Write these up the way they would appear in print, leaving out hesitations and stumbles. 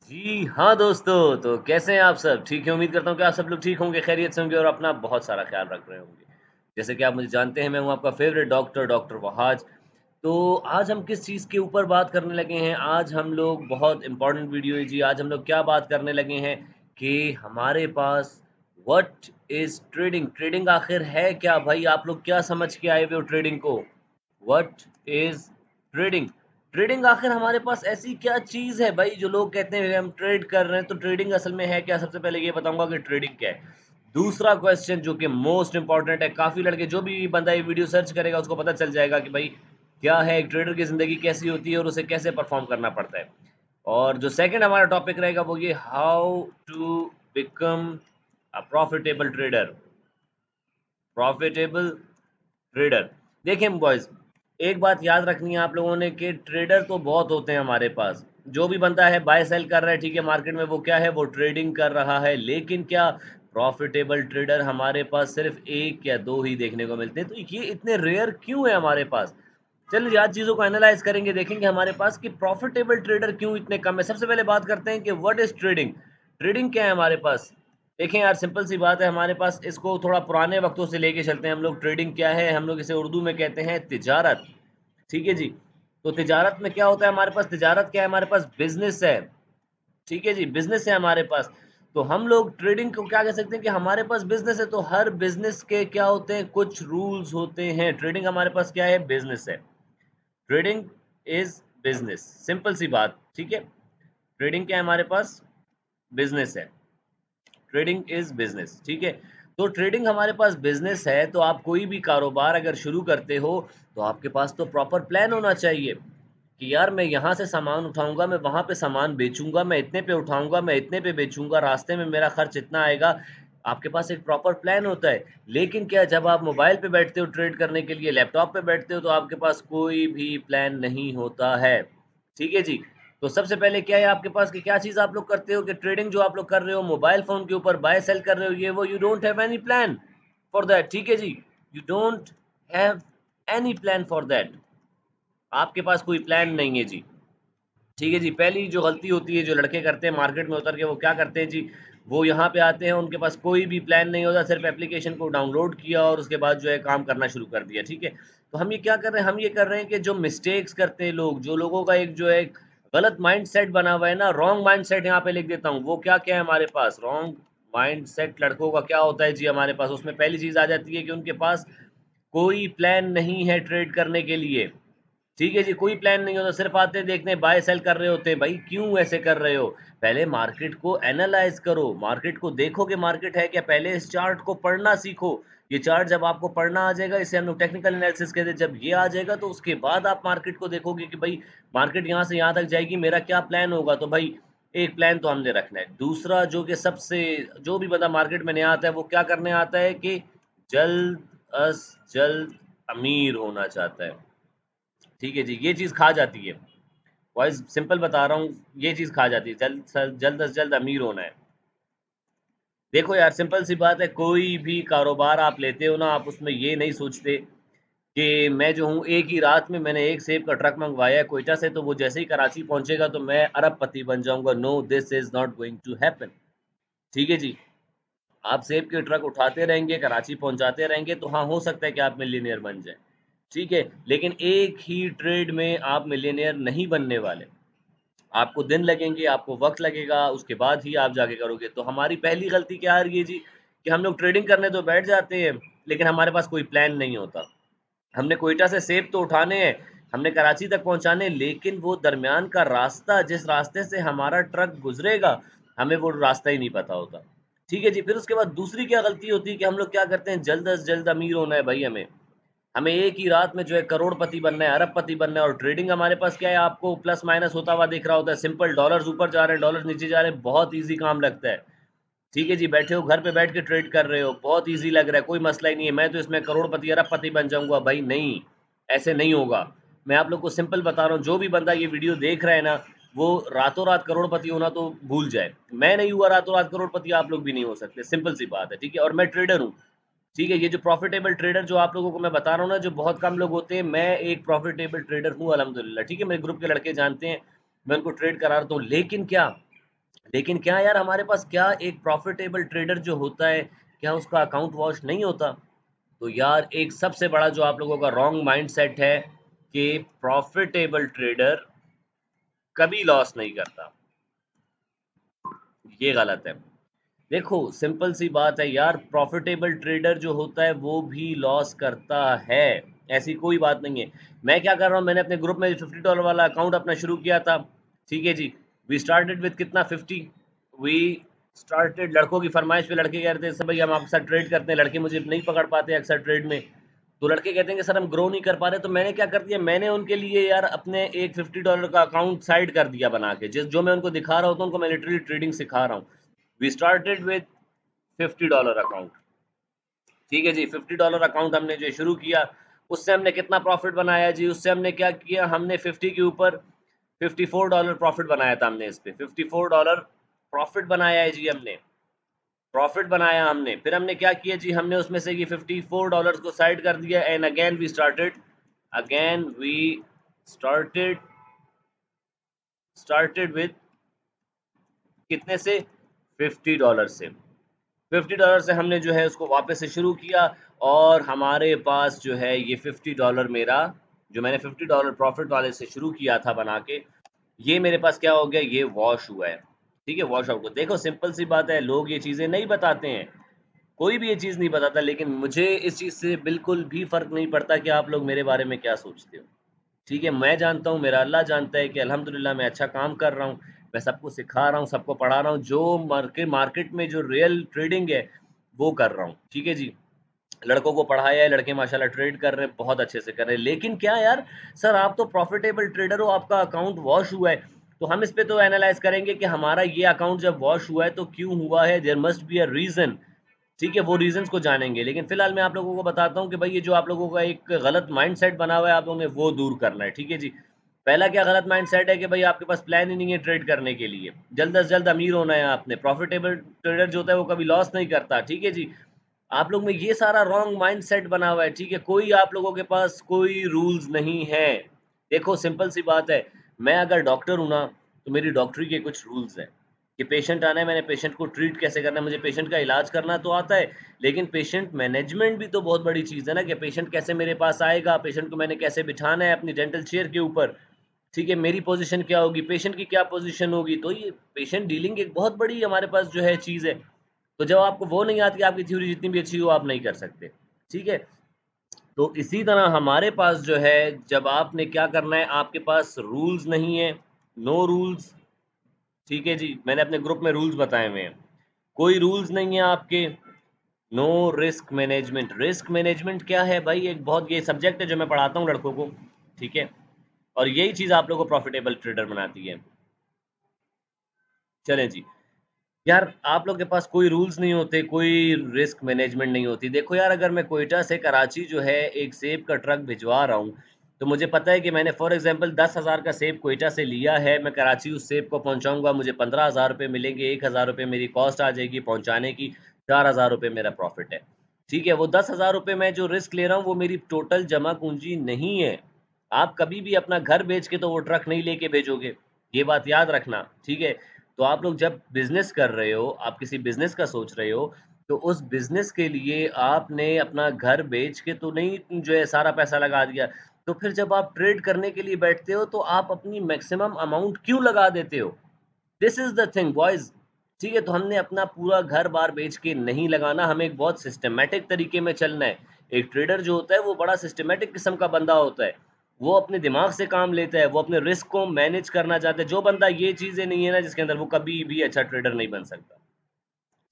जी हाँ दोस्तों, तो कैसे हैं आप सब? ठीक है, उम्मीद करता हूँ कि आप सब लोग ठीक होंगे, खैरियत से होंगे और अपना बहुत सारा ख़्याल रख रहे होंगे। जैसे कि आप मुझे जानते हैं, मैं हूँ आपका फ़ेवरेट डॉक्टर, डॉक्टर वहाज। तो आज हम किस चीज़ के ऊपर बात करने लगे हैं? आज हम लोग बहुत इम्पोर्टेंट वीडियो है जी, आज हम लोग क्या बात करने लगे हैं कि हमारे पास व्हाट इज़ ट्रेडिंग? ट्रेडिंग आखिर है क्या भाई? आप लोग क्या समझ के आए हुए हो ट्रेडिंग को? What is trading? ट्रेडिंग आखिर हमारे पास ऐसी क्या चीज़ है भाई जो लोग कहते हैं हम ट्रेड कर रहे हैं, तो ट्रेडिंग असल में है क्या? सबसे पहले ये बताऊँगा कि ट्रेडिंग क्या है। दूसरा क्वेश्चन जो कि मोस्ट इम्पोर्टेंट है, काफ़ी लड़के जो भी बंदा ये वीडियो सर्च करेगा उसको पता चल जाएगा कि भाई क्या है, एक ट्रेडर की ज़िंदगी कैसी होती है और उसे कैसे परफ़ॉर्म करना पड़ता है। और जो सेकंड हमारा टॉपिक रहेगा वो ये how to become a profitable trader. Profitable trader. देखिए बॉयज़, एक बात याद रखनी है आप लोगों ने कि ट्रेडर तो बहुत होते हैं हमारे पास। जो भी बंदा है बाय सेल कर रहा है, ठीक है, मार्केट में वो क्या है, वो ट्रेडिंग कर रहा है। लेकिन क्या प्रॉफिटेबल ट्रेडर हमारे पास सिर्फ़ 1 या 2 ही देखने को मिलते हैं। तो ये इतने रेयर क्यों है हमारे पास? चलिए आज चीज़ों को एनालाइज़ करेंगे, देखेंगे हमारे पास कि प्रॉफिटेबल ट्रेडर क्यों इतने कम है। सबसे पहले बात करते हैं कि व्हाट इज़ ट्रेडिंग? ट्रेडिंग क्या है हमारे पास? देखें यार, सिंपल सी बात है, हमारे पास इसको थोड़ा पुराने वक़्तों से लेके चलते हैं हम लोग। ट्रेडिंग क्या है? हम लोग इसे उर्दू में कहते हैं तिजारत, ठीक है जी। तो तिजारत में क्या होता है हमारे पास? तिजारत क्या है हमारे पास? बिज़नेस है, ठीक है जी, बिज़नेस है हमारे पास। तो हम लोग ट्रेडिंग को क्या कह सकते हैं कि हमारे पास बिज़नेस है, तो हर बिज़नेस के क्या होते हैं? कुछ रूल्स होते हैं। ट्रेडिंग हमारे पास क्या है? बिज़नेस है। ट्रेडिंग इज़ बिज़नेस, सिंपल सी बात, ठीक है। ट्रेडिंग क्या है हमारे पास? बिज़नेस है। ट्रेडिंग इज़ बिज़नेस, ठीक है। तो ट्रेडिंग हमारे पास बिज़नेस है, तो आप कोई भी कारोबार अगर शुरू करते हो, तो आपके पास तो प्रॉपर प्लान होना चाहिए कि यार मैं यहाँ से सामान उठाऊँगा, मैं वहाँ पे सामान बेचूँगा, मैं इतने पे उठाऊँगा, मैं इतने पे बेचूँगा, रास्ते में मेरा खर्च इतना आएगा। आपके पास एक प्रॉपर प्लान होता है। लेकिन क्या जब आप मोबाइल पे बैठते हो ट्रेड करने के लिए, लैपटॉप पे बैठते हो, तो आपके पास कोई भी प्लान नहीं होता है। ठीक है जी। तो सबसे पहले क्या है आपके पास कि क्या चीज़ आप लोग करते हो कि ट्रेडिंग जो आप लोग कर रहे हो मोबाइल फ़ोन के ऊपर बाय सेल कर रहे हो, ये वो, you don't have any plan for that, ठीक है जी। You don't have any plan for that. आपके पास कोई प्लान नहीं है जी। ठीक है जी, पहली जो गलती होती है, जो लड़के करते हैं मार्केट में उतर के, वो क्या करते हैं जी, वो यहाँ पे आते हैं, उनके पास कोई भी प्लान नहीं होता, सिर्फ़ एप्लीकेशन को डाउनलोड किया और उसके बाद जो है काम करना शुरू कर दिया, ठीक है? तो हम ये क्या कर रहे हैं, हम ये कर रहे हैं कि जो मिस्टेक्स करते हैं लोग, जो लोगों का एक जो है एक गलत माइंडसेट बना हुआ है ना, रॉन्ग माइंडसेट यहाँ पे लिख देता हूँ, वो क्या-क्या है हमारे पास, रॉन्ग माइंडसेट लड़कों का क्या होता है जी हमारे पास, उसमें पहली चीज़ आ जाती है कि उनके पास कोई प्लान नहीं है ट्रेड करने के लिए। ठीक है जी, कोई प्लान नहीं होता, सिर्फ़ आते हैं, देखते हैं, बाय सेल कर रहे होते हैं। भाई क्यों ऐसे कर रहे हो? पहले मार्केट को एनालाइज़ करो, मार्केट को देखो कि मार्केट है क्या, पहले इस चार्ट को पढ़ना सीखो। ये चार्ट जब आपको पढ़ना आ जाएगा, इसे हम लोग टेक्निकल एनालिसिस कहते हैं, जब ये आ जाएगा तो उसके बाद आप मार्केट को देखोगे कि भाई मार्केट यहाँ से यहाँ तक जाएगी, मेरा क्या प्लान होगा? तो भाई एक प्लान तो हमने रखना है। दूसरा जो कि सबसे जो भी बंदा मार्केट में नया आता है, वो क्या करने आता है कि जल्द अज़ जल्द अमीर होना चाहता है। ठीक है जी, ये चीज़ खा जाती है। वॉइस सिंपल बता रहा हूँ, ये चीज़ खा जाती है, जल्द से जल्द अमीर होना है। देखो यार, सिंपल सी बात है, कोई भी कारोबार आप लेते हो ना, आप उसमें ये नहीं सोचते कि मैं जो हूँ, एक ही रात में मैंने एक सेब का ट्रक मँगवाया है क्वेटा से, तो वो जैसे ही कराची पहुँचेगा, तो मैं अरबपति बन जाऊँगा। No, this is not going to happen. ठीक है जी? आप सेब के ट्रक उठाते रहेंगे, कराची पहुँचाते रहेंगे, तो हाँ, हो सकता है कि आप मिलियनेयर बन जाएँ। ठीक है? लेकिन एक ही ट्रेड में आप मिलियनेयर नहीं बनने वाले। आपको दिन लगेंगे, आपको वक़्त लगेगा, उसके बाद ही आप जाके करोगे। तो हमारी पहली गलती क्या आ रही है जी, कि हम लोग ट्रेडिंग करने तो बैठ जाते हैं, लेकिन हमारे पास कोई प्लान नहीं होता। हमने क्वेटा से सेब तो उठाने हैं, हमने कराची तक पहुँचाने हैं, लेकिन वो दरमियान का रास्ता, जिस रास्ते से हमारा ट्रक गुज़रेगा, हमें वो रास्ता ही नहीं पता होता। ठीक है जी, फिर उसके बाद दूसरी क्या गलती होती है कि हम लोग क्या करते हैं, जल्द से जल्द अमीर होना है भाई हमें। हमें एक ही रात में जो है करोड़पति बनना है, अरबपति बनना है, और ट्रेडिंग हमारे पास क्या है, आपको प्लस माइनस होता हुआ दिख रहा होता है। सिंपल, डॉलर्स ऊपर जा रहे हैं, डॉलर्स नीचे जा रहे हैं, बहुत ईज़ी काम लगता है। ठीक है जी, बैठे हो घर पे बैठ के ट्रेड कर रहे हो, बहुत ईज़ी लग रहा है, कोई मसला ही नहीं है, मैं तो इसमें करोड़पति, अरबपति बन जाऊँगा। भाई नहीं, ऐसे नहीं होगा। मैं आप लोग को सिंपल बता रहा हूँ, जो भी बंदा ये वीडियो देख रहा है ना, वो रातों-रात करोड़पति होना तो भूल जाए। मैं नहीं हुआ रातों-रात करोड़पति, आप लोग भी नहीं हो सकते, सिंपल सी बात है, ठीक है? और मैं ट्रेडर हूँ। ठीक है, ये जो प्रॉफ़िटेबल ट्रेडर जो आप लोगों को मैं बता रहा हूँ ना, जो बहुत कम लोग होते हैं, मैं एक प्रॉफ़िटेबल ट्रेडर हूँ अल्हम्दुलिल्लाह, ठीक है? मेरे ग्रुप के लड़के जानते हैं, मैं उनको ट्रेड करा रहा हूँ। लेकिन क्या, लेकिन क्या यार हमारे पास क्या एक प्रॉफिटेबल ट्रेडर जो होता है, क्या उसका अकाउंट वॉश नहीं होता? तो यार एक सबसे बड़ा जो आप लोगों का रॉन्ग माइंडसेट है कि प्रॉफिटेबल ट्रेडर कभी लॉस नहीं करता, ये गलत है। देखो सिंपल सी बात है यार, प्रॉफिटेबल ट्रेडर जो होता है वो भी लॉस करता है, ऐसी कोई बात नहीं है। मैं क्या कर रहा हूँ, मैंने अपने ग्रुप में $50 वाला अकाउंट अपना शुरू किया था, ठीक है जी। वी स्टार्टेड विद कितना 50, वी स्टार्टेड, लड़कों की फरमाइश पे लड़के कह रहे थे सर भाई हम आपके साथ ट्रेड करते हैं, लड़के मुझे नहीं पकड़ पाते अक्सर ट्रेड में, तो लड़के कहते हैं कि सर हम ग्रो नहीं कर पा रहे, तो मैंने क्या कर दिया, मैंने उनके लिए यार अपने एक $50 का अकाउंट साइड कर दिया बना के, जिस जो मैं उनको दिखा रहा होता हूँ उनको मैं लिटरली ट्रेडिंग सिखा रहा हूँ। वी स्टार्टेड विद $50 अकाउंट, ठीक है जी। $50 अकाउंट हमने जो शुरू किया, उससे हमने कितना प्रॉफिट बनाया जी, उससे हमने क्या किया, हमने 50 के ऊपर $54 प्रॉफिट बनाया था हमने, इस पे $54 प्रॉफिट बनाया है जी हमने, प्रॉफिट बनाया हमने। फिर हमने क्या किया जी, हमने उसमें से ये $54 को साइड कर दिया, and again we started started with कितने से, $50 से, $50 से हमने जो है उसको वापस से शुरू किया, और हमारे पास जो है ये $50 मेरा, जो मैंने $50 प्रॉफिट वाले से शुरू किया था बना के, ये मेरे पास क्या हो गया, ये वॉश हुआ है, ठीक है, वॉश आउट। देखो सिंपल सी बात है, लोग ये चीज़ें नहीं बताते हैं, कोई भी ये चीज़ नहीं बताता, लेकिन मुझे इस चीज़ से बिल्कुल भी फ़र्क नहीं पड़ता कि आप लोग मेरे बारे में क्या सोचते हो, ठीक है। मैं जानता हूँ, मेरा अल्लाह जानता है कि अल्हम्दुलिल्लाह मैं अच्छा काम कर रहा हूँ, मैं सबको सिखा रहा हूँ, सबको पढ़ा रहा हूँ, जो मार्केट में जो रियल ट्रेडिंग है वो कर रहा हूँ, ठीक है जी। लड़कों को पढ़ाया है, लड़के माशाल्लाह ट्रेड कर रहे हैं, बहुत अच्छे से कर रहे हैं। लेकिन क्या यार, सर आप तो प्रॉफिटेबल ट्रेडर हो, आपका अकाउंट वॉश हुआ है, तो हम इस पे तो एनालाइज करेंगे कि हमारा ये अकाउंट जब वॉश हुआ है तो क्यों हुआ है, there must be a reason, ठीक है, वो रीज़न्स को जानेंगे। लेकिन फिलहाल मैं आप लोगों को बताता हूँ कि भाई ये जो आप लोगों का एक गलत माइंडसेट बना हुआ है, आप लोगों ने वो दूर करना है, ठीक है जी। पहला क्या गलत माइंडसेट है कि भाई आपके पास प्लान ही नहीं है ट्रेड करने के लिए, जल्द से जल्द अमीर होना है आपने। प्रॉफिटेबल ट्रेडर जो होता है वो कभी लॉस नहीं करता, ठीक है जी। आप लोग में ये सारा रॉन्ग माइंडसेट बना हुआ है, ठीक है। कोई आप लोगों के पास कोई रूल्स नहीं है। देखो सिंपल सी बात है, मैं अगर डॉक्टर हूँ ना, तो मेरी डॉक्टरी के कुछ रूल्स हैं कि पेशेंट आना है, मैंने पेशेंट को ट्रीट कैसे करना है, मुझे पेशेंट का इलाज करना तो आता है, लेकिन पेशेंट मैनेजमेंट भी तो बहुत बड़ी चीज़ है ना, कि पेशेंट कैसे मेरे पास आएगा, पेशेंट को मैंने कैसे बिठाना है अपनी डेंटल चेयर के ऊपर, ठीक है, मेरी पोजीशन क्या होगी, पेशेंट की क्या पोजीशन होगी, तो ये पेशेंट डीलिंग एक बहुत बड़ी हमारे पास जो है चीज़ है। तो जब आपको वो नहीं आती, आपकी थ्योरी जितनी भी अच्छी हो आप नहीं कर सकते, ठीक है। तो इसी तरह हमारे पास जो है, जब आपने क्या करना है, आपके पास रूल्स नहीं है, नो रूल्स, ठीक है जी। मैंने अपने ग्रुप में रूल्स बताए हुए हैं, कोई रूल्स नहीं है आपके। No risk management, risk management क्या है भाई, एक बहुत ये सब्जेक्ट है जो मैं पढ़ाता हूँ लड़कों को, ठीक है, और यही चीज़ आप लोगों को प्रॉफिटेबल ट्रेडर बनाती है। चलें जी। यार आप लोग के पास कोई रूल्स नहीं होते, कोई रिस्क मैनेजमेंट नहीं होती। देखो यार, अगर मैं क्वेटा से कराची जो है एक सेब का ट्रक भिजवा रहा हूँ, तो मुझे पता है कि मैंने फॉर एग्ज़ाम्पल 10,000 का सेब क्वेटा से लिया है, मैं कराची उस सेब को पहुँचाऊँगा, मुझे 15,000 रुपए मिलेंगे, 1,000 रुपए मेरी कॉस्ट आ जाएगी पहुँचाने की, 4,000 रुपए मेरा प्रॉफ़िट है। ठीक है? वो 10,000 रुपए मैं जो रिस्क ले रहा हूँ, वो मेरी टोटल जमा पूँजी नहीं है। आप कभी भी अपना घर बेच के तो वो ट्रक नहीं लेके भेजोगे, ये बात याद रखना, ठीक है? तो आप लोग जब बिज़नेस कर रहे हो, आप किसी बिज़नेस का सोच रहे हो, तो उस बिज़नेस के लिए आपने अपना घर बेच के तो नहीं जो है सारा पैसा लगा दिया। तो फिर जब आप ट्रेड करने के लिए बैठते हो, तो आप अपनी मैक्सिमम अमाउंट क्यों लगा देते हो? This is the thing boys, ठीक है? तो हमने अपना पूरा घर-बार बेच के नहीं लगाना, हमें एक बहुत सिस्टमैटिक तरीके में चलना है। एक ट्रेडर जो होता है, वो बड़ा सिस्टमैटिक किस्म का बंदा होता है। वो अपने दिमाग से काम लेता है, वो अपने रिस्क को मैनेज करना चाहता है। जो बंदा ये चीज़ें नहीं है ना जिसके अंदर, वो कभी भी अच्छा ट्रेडर नहीं बन सकता।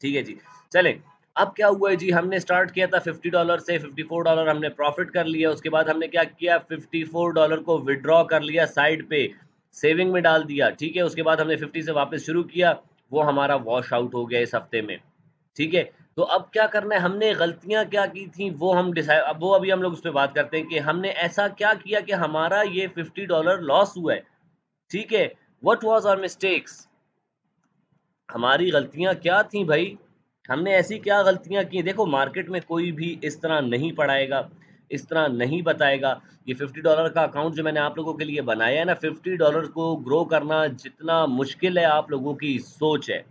ठीक है जी। चलें, अब क्या हुआ है जी, हमने स्टार्ट किया था $50 से, $54 हमने प्रॉफ़िट कर लिया, उसके बाद हमने क्या किया, $54 को विथड्रॉ कर लिया साइड पे, सेविंग में डाल दिया, ठीक है? उसके बाद हमने 50 से वापस शुरू किया, वो हमारा वॉश आउट हो गया इस हफ़्ते में, ठीक है? तो अब क्या करना है, हमने गलतियाँ क्या की थी वो हम अब वो अभी हम लोग उस पे बात करते हैं कि हमने ऐसा क्या किया कि हमारा ये $50 लॉस हुआ है, ठीक है? What was our mistakes? हमारी गलतियाँ क्या थी भई? हमने ऐसी क्या गलतियाँ की? देखो मार्केट में कोई भी इस तरह नहीं पढ़ाएगा। इस तरह नहीं बताएगा। ये $50 का अकाउंट जो मैंने आप लोगों के लिए बनाया है ना, $50 को ग्रो करना जितना मुश्किल है आप लोगों की सोच है।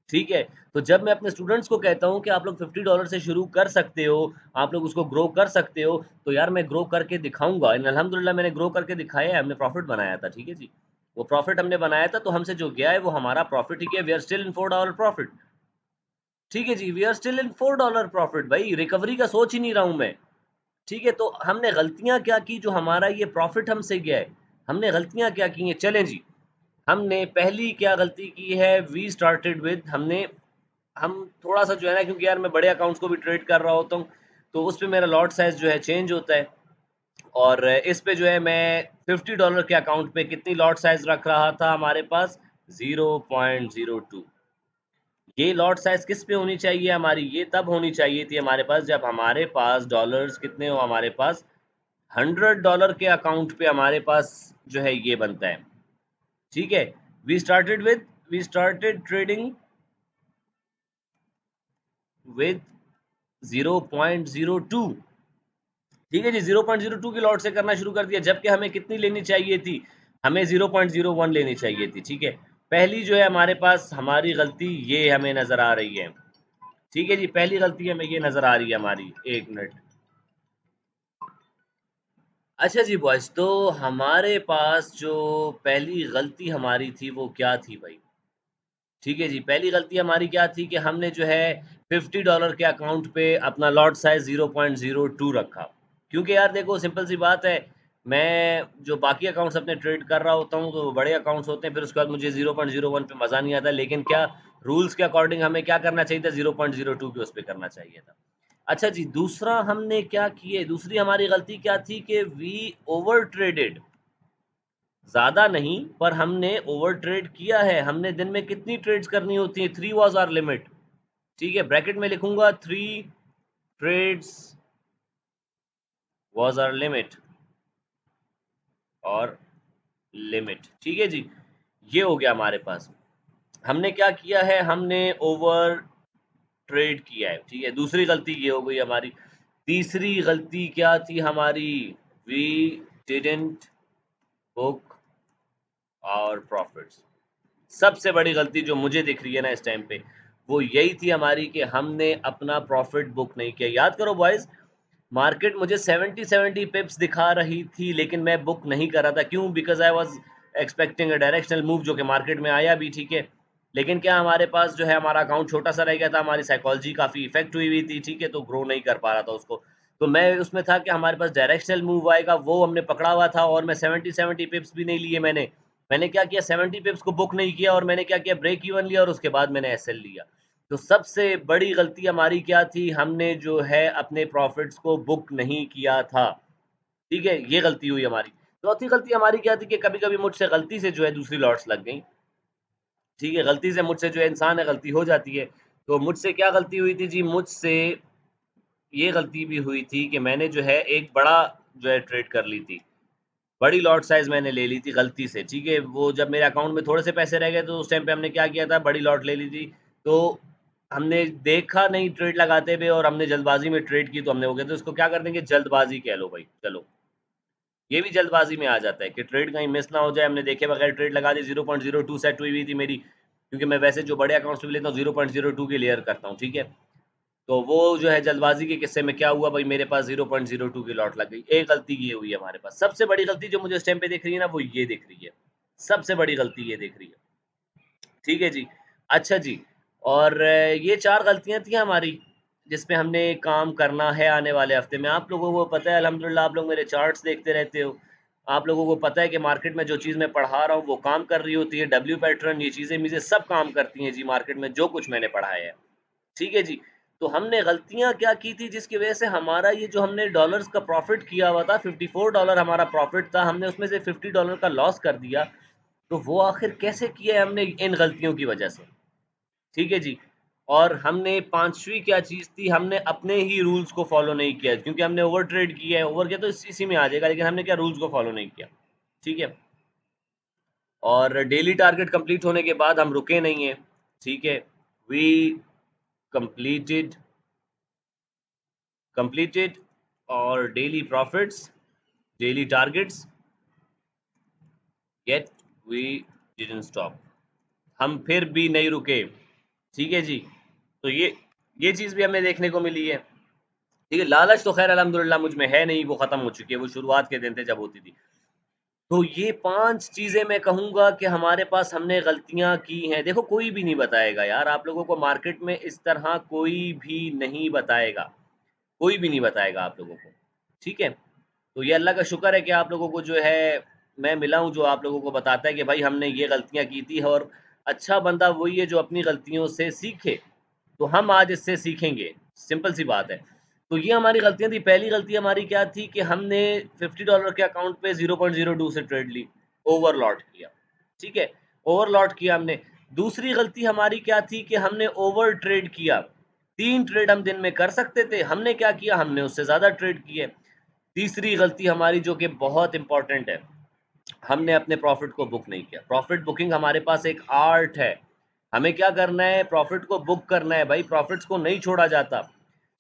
ठीक है? तो जब मैं अपने स्टूडेंट्स को कहता हूँ कि आप लोग $50 से शुरू कर सकते हो, आप लोग उसको ग्रो कर सकते हो, तो यार मैं ग्रो करके दिखाऊँगा एंड अल्हम्दुलिल्लाह मैंने ग्रो करके दिखाया है, हमने प्रॉफ़िट बनाया था, ठीक है जी? वो प्रॉफ़िट हमने बनाया था, तो हमसे जो गया है वो हमारा प्रॉफ़िट ही गया, we are still in $4 profit. ठीक है जी, we are still in $4 profit भाई, रिकवरी का सोच ही नहीं रहा हूँ मैं। ठीक है? तो हमने गलतियाँ क्या की जो हमारा ये प्रॉफ़िट हमसे गया है? हमने गलतियाँ क्या की हैं? चलें जी, हमने पहली क्या गलती की है, वी स्टार्टेड विद हम थोड़ा-सा जो है ना, क्योंकि यार मैं बड़े अकाउंट्स को भी ट्रेड कर रहा होता हूँ, तो उसपे मेरा लॉट साइज़ जो है चेंज होता है और इस पे जो है मैं $50 के अकाउंट पे कितनी लॉट साइज़ रख रहा था हमारे पास 0.02। ये लॉट साइज़ किस पे होनी चाहिए हमारी? ये तब होनी चाहिए थी हमारे पास जब हमारे पास डॉलर्स कितने हो हमारे पास $100 के अकाउंट पे हमारे पास जो है ये बनता है। ठीक है? We started trading with 0.02। ठीक है जी, 0.02 की लॉट से करना शुरू कर दिया, जबकि हमें कितनी लेनी चाहिए थी? हमें 0.01 लेनी चाहिए थी, ठीक है? पहली जो है हमारे पास हमारी गलती ये हमें नज़र आ रही है। ठीक है जी, पहली गलती हमें ये नज़र आ रही है हमारी, 1 मिनट। अच्छा जी बॉयज़, तो हमारे पास जो पहली गलती हमारी थी, वो क्या थी भई? ठीक है जी, पहली गलती हमारी क्या थी कि हमने जो है $50 के अकाउंट पे अपना लॉट साइज़ 0.02 रखा। क्योंकि यार देखो सिंपल सी बात है, मैं जो बाकी अकाउंट्स अपने ट्रेड कर रहा होता हूँ, तो वो बड़े अकाउंट्स होते हैं, फिर उसके बाद मुझे 0.01 पे मज़ा नहीं आता, लेकिन क्या रूल्स के अकॉर्डिंग हमें क्या करना चाहिए था, 0.02 पे उस पे करना चाहिए था। अच्छा जी, दूसरा हमने क्या किए दूसरी हमारी गलती क्या थी कि वी ओवर ट्रेडेड। ज़्यादा नहीं, पर हमने ओवर ट्रेड किया है। हमने दिन में कितनी ट्रेड्स करनी होती हैं? 3 वाज़ आवर लिमिट। ठीक है, ब्रैकेट में लिखूँगा 3 ट्रेड्स वाज़ आवर लिमिट और लिमिट। ठीक है जी, ये हो गया हमारे पास। हमने क्या किया है, हमने ओवर ट्रेड किया है, ठीक है? दूसरी गलती ये हो गई हमारी। तीसरी गलती क्या थी हमारी? We didn't book our profits. सबसे बड़ी गलती जो मुझे दिख रही है ना इस टाइम पे, वो यही थी हमारी कि हमने अपना प्रॉफ़िट बुक नहीं किया। याद करो बॉयज़, मार्केट मुझे 70-70 पिप्स दिखा रही थी, लेकिन मैं बुक नहीं कर रहा था। क्यों? Because I was expecting a directional move जो कि मार्केट में आया भी, ठीक है। लेकिन क्या हमारे पास जो है हमारा अकाउंट छोटा-सा रह गया था, हमारी साइकोलॉजी काफ़ी इफ़ेक्ट हुई हुई थी, ठीक है, तो ग्रो नहीं कर पा रहा था उसको। तो मैं उसमें था कि हमारे पास डायरेक्शनल मूव आएगा, वो हमने पकड़ा हुआ था और मैं 70-70 पिप्स भी नहीं लिए मैंने। मैंने क्या किया 70 पिप्स को बुक नहीं किया और मैंने क्या किया ब्रेक इवन लिया और उसके बाद मैंने एसएल लिया। तो सबसे बड़ी गलती हमारी क्या थी? हमने जो है अपने प्रॉफ़िट्स को बुक नहीं किया था, ठीक है? ये गलती हुई हमारी। चौथी गलती हमारी क्या थी कि कभी-कभी मुझसे गलती से जो है दूसरी लॉट्स लग गईं, ठीक है? गलती से मुझसे जो है इंसान है गलती हो जाती है। तो मुझसे क्या गलती हुई थी जी? मुझसे ये गलती भी हुई थी कि मैंने जो है एक बड़ा जो है ट्रेड कर ली थी। बड़ी लॉट साइज़ मैंने ले ली थी गलती से, ठीक है? वो जब मेरे अकाउंट में थोड़े से पैसे रह गए तो उस टाइम पे हमने क्या किया था बड़ी लॉट ले ली थी। तो हमने देखा नहीं ट्रेड लगाते हुए और हमने जल्दबाज़ी में ट्रेड की तो हमने हो गया तो इसको क्या कर देंगे जल्दबाज़ी कह लो भाई, चलो। ये भी जल्दबाज़ी में आ जाता है कि ट्रेड कहीं मिस ना हो जाए, हमने देखे बगैर ट्रेड लगा दी 0.02 सेट हुई हुई थी मेरी, क्योंकि मैं वैसे जो बड़े अकाउंट्स पे भी लेता हूँ 0.02 की लेयर करता हूँ, ठीक है? तो वो जो है जल्दबाज़ी के किस्से में क्या हुआ भाई मेरे पास 0.02 की लॉट लग गई। एक गलती ये हुई है हमारे पास। सबसे बड़ी गलती जो मुझे इस टाइम पे दिख रही है ना वो ये दिख रही है। सबसे बड़ी गलती ये दिख रही है। ठीक है जी। अच्छा जी और ये 4 गलतियाँ थी हमारी जिस पे हमने काम करना है आने वाले हफ़्ते में। आप लोगों को पता है अल्हम्दुलिल्लाह आप लोग मेरे चार्ट्स देखते रहते हो। आप लोगों को पता है कि मार्केट में जो चीज़ मैं पढ़ा रहा हूँ वो काम कर रही होती है। डब्ल्यू पैटर्न ये चीज़ें-मीज़ें सब काम करती हैं जी मार्केट में जो कुछ मैंने पढ़ाया है। ठीक है जी। तो हमने गलतियाँ क्या की थी जिसकी वज़ह से हमारा ये जो हमने डॉलर्स का प्रॉफ़िट किया हुआ था, $54 हमारा प्रॉफ़िट था, हमने उसमें से $50 का लॉस कर दिया। तो वो आखिर कैसे किया है हमने इन गलतियों की वज़ह से। ठीक है जी। और हमने 5वीं क्या चीज़ थी, हमने अपने ही रूल्स को फ़ॉलो नहीं किया क्योंकि हमने ओवर ट्रेड किया है, ओवर किया तो इसी में आ जाएगा, लेकिन हमने क्या रूल्स को फ़ॉलो नहीं किया। ठीक है? और डेली टारगेट कंप्लीट होने के बाद हम रुके नहीं हैं। ठीक है? वी कंप्लीटेड कंप्लीटेड और daily profits, daily targets, yet we didn't stop, हम फिर भी नहीं रुके। ठीक है जी, तो ये चीज़ भी हमें देखने को मिली है। ठीक है, लालच तो खैर अल्हम्दुलिल्लाह मुझ में है नहीं, वो ख़त्म हो चुकी है, वो शुरुआत के दिन थे जब होती थी। तो ये 5 चीज़ें मैं कहूँगा कि हमारे पास हमने गलतियाँ की हैं। देखो कोई भी नहीं बताएगा यार, आप लोगों को मार्केट में इस तरह कोई भी नहीं बताएगा, कोई भी नहीं बताएगा आप लोगों को, ठीक है? तो ये अल्लाह का शुक्र है कि आप लोगों को जो है मैं मिला हूँ, जो आप लोगों को बताता है कि भाई हमने ये गलतियाँ की थी, और अच्छा बंदा वही है जो अपनी गलतियों से सीखे। तो हम आज इससे सीखेंगे, सिंपल सी बात है। तो ये हमारी गलतियाँ थी। पहली गलती हमारी क्या थी कि हमने $50 के अकाउंट पे 0.02 से ट्रेड ली, ओवरलॉट किया, ठीक है? ओवरलॉट किया हमने। दूसरी गलती हमारी क्या थी कि हमने ओवर ट्रेड किया। 3 ट्रेड हम दिन में कर सकते थे, हमने क्या किया, हमने उससे ज़्यादा ट्रेड किए। तीसरी गलती हमारी जो कि बहुत इम्पोर्टेंट है, हमने अपने प्रॉफ़िट को बुक नहीं किया। प्रॉफ़िट बुकिंग हमारे पास एक आर्ट है। हमें क्या करना है, प्रॉफ़िट को बुक करना है भाई, प्रॉफ़िट्स को नहीं छोड़ा जाता।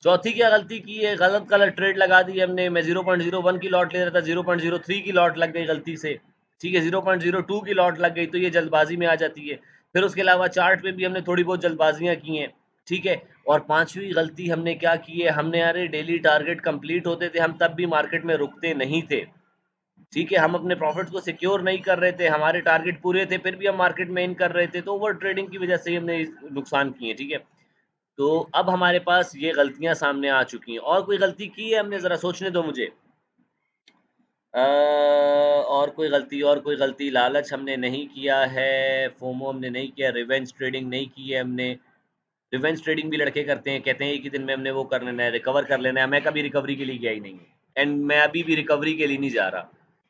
चौथी क्या गलती की है, गलत ट्रेड लगा दी हमने। मैं 0.01 की लॉट ले रहा था, 0.03 की लॉट लग गई गलती से, ठीक है? 0.02 की लॉट लग गई, तो ये जल्दबाज़ी में आ जाती है। फिर उसके अलावा चार्ट पे भी हमने थोड़ी बहुत जल्दबाज़ियाँ की हैं, ठीक है? और पाँचवीं गलती हमने क्या की है, हमने अरे डेली टारगेट कंप्लीट होते थे, हम तब भी मार्केट में रुकते नहीं थे। ठीक है, हम अपने प्रॉफ़िट्स को सिक्योर नहीं कर रहे थे, हमारे टारगेट पूरे थे, फिर भी हम मार्केट में इन कर रहे थे, तो ओवर ट्रेडिंग की वज़ह से ही हमने नुकसान किए, ठीक है? तो अब हमारे पास ये गलतियाँ सामने आ चुकी हैं। और कोई गलती की है हमने, ज़रा सोचने दो मुझे। और कोई गलती, लालच हमने नहीं किया है, फोमो हमने नहीं किया, रिवेंज ट्रेडिंग नहीं की है हमने। रिवेंज ट्रेडिंग भी लड़के करते हैं, कहते हैं एक ही दिन में हमने वो कर लेना है, रिकवर कर लेना है। मैं कभी रिकवरी के लिए गया ही नहीं हूँ, एंड मैं अभी भी रिकवरी के लिए नहीं जा रहा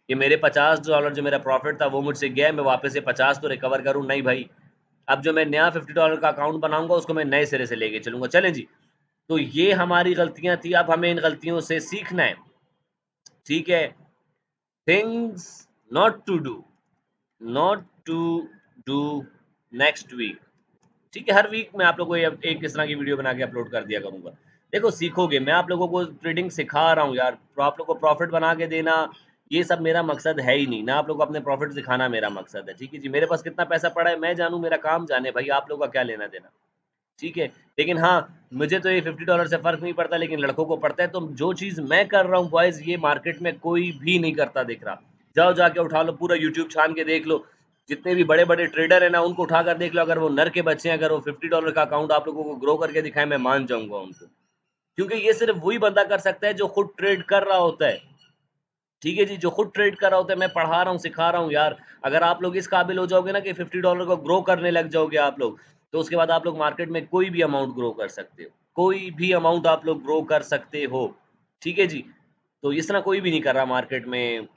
कि मेरे $50 जो मेरा प्रॉफ़िट था वो मुझसे गया है, मैं वापस से 50 तो रिकवर करूँ, नहीं भाई। अब जो मैं नया $50 का अकाउंट बनाऊँगा उसको मैं नए सिरे से लेके चलूँगा। चलें जी, तो ये हमारी गलतियाँ थी, अब हमें इन गलतियों से सीखना है, ठीक है? Things not to do, not to do next week. ठीक है, हर वीक मैं आप लोगों को ये एक इस तरह की वीडियो बना के अपलोड कर दिया करूँगा। देखो सीखोगे, मैं आप लोगों को ट्रेडिंग सिखा रहा हूँ यार, आप लोगों को प्रॉफ़िट बना के देना, ये सब मेरा मकसद है ही नहीं, ना आप लोगों को अपने प्रॉफ़िट सिखाना मेरा मकसद है, ठीक है जी? मेरे पास कितना पैसा पड़ा है मैं जानूँ, मेरा काम जाने भाई, आप लोगों का क्या लेना-देना, ठीक है? लेकिन हाँ, मुझे तो ये $50 से फ़र्क नहीं पड़ता, लेकिन लड़कों को पड़ता है, तो जो चीज़ मैं कर रहा हूँ बॉयज़, ये मार्केट में कोई भी नहीं करता दिख रहा। जाओ जाके उठा लो, पूरा यूट्यूब छान के देख लो, जितने भी बड़े-बड़े ट्रेडर हैं ना, उनको उठाकर देख लो, अगर वो नर के बच्चे हैं, अगर वो $50 का अकाउंट आप लोगों को ग्रो करके दिखाएँ, मैं मान जाऊँगा उनको। क्योंकि ये सिर्फ़ वही बंदा कर सकता है जो खुद ट्रेड कर रहा होता है। ठीक है जी, जो खुद ट्रेड कर रहा होता है, मैं पढ़ा रहा हूँ, सिखा रहा हूँ यार। अगर आप लोग इस काबिल हो जाओगे ना कि $50 को ग्रो करने लग जाओगे आप लोग, तो उसके बाद आप लोग मार्केट में कोई भी अमाउंट ग्रो कर सकते हो। कोई भी अमाउंट आप लोग ग्रो कर सकते हो। ठीक है जी? तो इस तरह कोई भी नहीं कर रहा मार्केट में।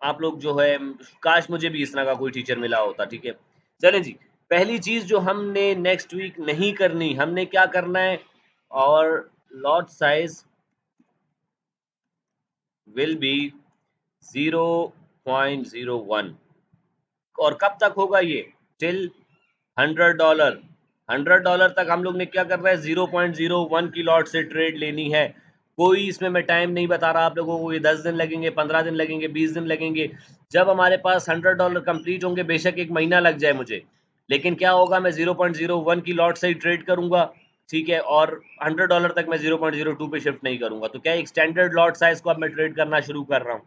आप लोग जो है काश मुझे भी इस तरह का कोई टीचर मिला होता, ठीक है? चलें जी, पहली चीज़ जो हमने नेक्स्ट वीक नहीं करनी, हमने क्या करना है, और लॉट साइज़ विल बी 0.01। और कब तक होगा ये? टिल $100। $100 तक हम लोग ने क्या करना है, 0.01 की लॉट से ट्रेड लेनी है। कोई इसमें मैं टाइम नहीं बता रहा आप लोगों को, ये 10 दिन लगेंगे, 15 दिन लगेंगे, 20 दिन लगेंगे। जब हमारे पास $100 कंप्लीट होंगे, बेशक 1 महीना लग जाए मुझे, लेकिन क्या होगा, मैं 0.01 की लॉट से ही ट्रेड करूँगा, ठीक है? और $100 तक मैं 0.02 पे शिफ्ट नहीं करूँगा। तो क्या एक स्टैंडर्ड लॉट साइज़ को अब मैं ट्रेड करना शुरू कर रहा हूँ।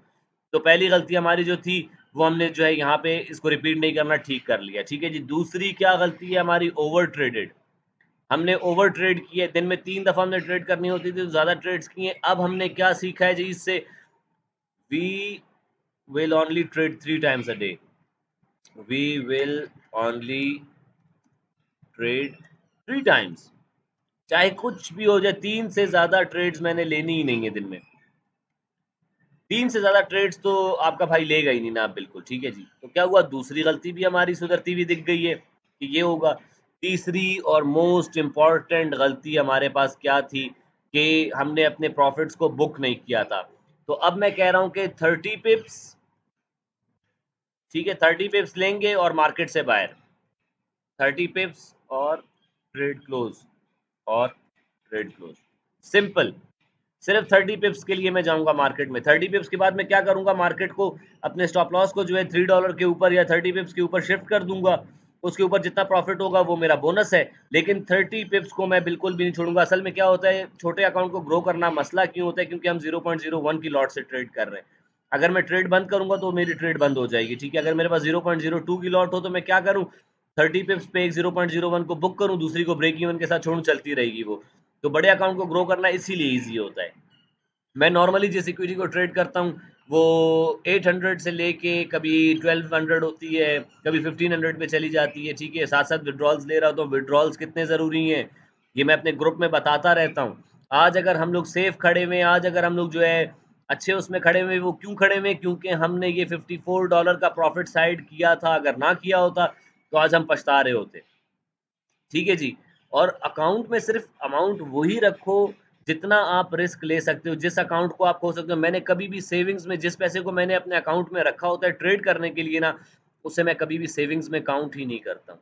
तो पहली गलती हमारी जो थी, वो हमने जो है यहाँ पे इसको रिपीट नहीं करना, ठीक कर लिया, ठीक है जी। दूसरी क्या गलती है हमारी, ओवर ट्रेडेड। हमने ओवर ट्रेड किए, दिन में 3 दफ़ा हमने ट्रेड करनी होती थी, तो ज़्यादा ट्रेड्स किए। अब हमने क्या सीखा है जी इससे, we will only trade 3 times a day. We will only trade 3 times. चाहे कुछ भी हो जाए, 3 से ज़्यादा ट्रेड्स मैंने लेनी ही नहीं है दिन में। 3 से ज़्यादा ट्रेड्स तो आपका भाई लेगा ही नहीं ना, आप बिल्कुल, ठीक है जी। तो क्या हुआ, दूसरी गलती भी हमारी सुधरती हुई दिख गई है कि ये होगा। तीसरी और मोस्ट इम्पोर्टेंट गलती हमारे पास क्या थी कि हमने अपने प्रॉफ़िट्स को बुक नहीं किया था। तो अब मैं कह रहा हूँ कि 30 पिप्स, ठीक है, 30 पिप्स लेंगे और मार्केट से बाहर। 30 पिप्स और ट्रेड क्लोज़, और ट्रेड क्लोज़। सिंपल। सिर्फ 30 पिप्स के लिए मैं जाऊंगा मार्केट में। 30 पिप्स के बाद मैं क्या करूंगा, मार्केट को अपने स्टॉप लॉस को जो है $3 के ऊपर या 30 पिप्स के ऊपर शिफ्ट कर दूंगा। उसके ऊपर जितना प्रॉफिट होगा वो मेरा बोनस है, लेकिन 30 पिप्स को मैं बिल्कुल भी नहीं छोड़ूंगा। असल में क्या होता है, छोटे अकाउंट को ग्रो करना मसला क्यों होता है, क्योंकि हम 0.01 की लॉट से ट्रेड कर रहे हैं। अगर मैं ट्रेड बंद करूंगा तो मेरी ट्रेड बंद हो जाएगी, ठीक है। अगर मेरे पास 0.02 की लॉट हो तो मैं क्या करूं, 30 पिप्स पे एक 0.01 को बुक करूं, दूसरी को ब्रेक इवन के साथ छोड़ूं, चलती रहेगी वो। तो बड़े अकाउंट को ग्रो करना इसीलिए ईजी होता है। मैं नॉर्मली जिस इक्विटी को ट्रेड करता हूँ वो 800 से लेके कभी 1200 होती है, कभी 1500 पे चली जाती है, ठीक है। साथ साथ विड्रॉल्स ले रहा हूँ, तो विड्रॉल्स कितने ज़रूरी हैं ये मैं अपने ग्रुप में बताता रहता हूँ। आज अगर हम लोग सेफ खड़े हुए हैं, आज अगर हम लोग जो है अच्छे उसमें खड़े हुए, वो क्यों खड़े हुए, क्योंकि हमने ये $54 का प्रॉफिट साइड किया था। अगर ना किया होता तो आज हम पछता रहे होते, ठीक है जी। और अकाउंट में सिर्फ अमाउंट वही रखो जितना आप रिस्क ले सकते हो, जिस अकाउंट को आप खो सकते हो। मैंने कभी भी सेविंग्स में जिस पैसे को मैंने अपने अकाउंट में रखा होता है ट्रेड करने के लिए ना, उसे मैं कभी भी सेविंग्स में काउंट ही नहीं करता हूँ,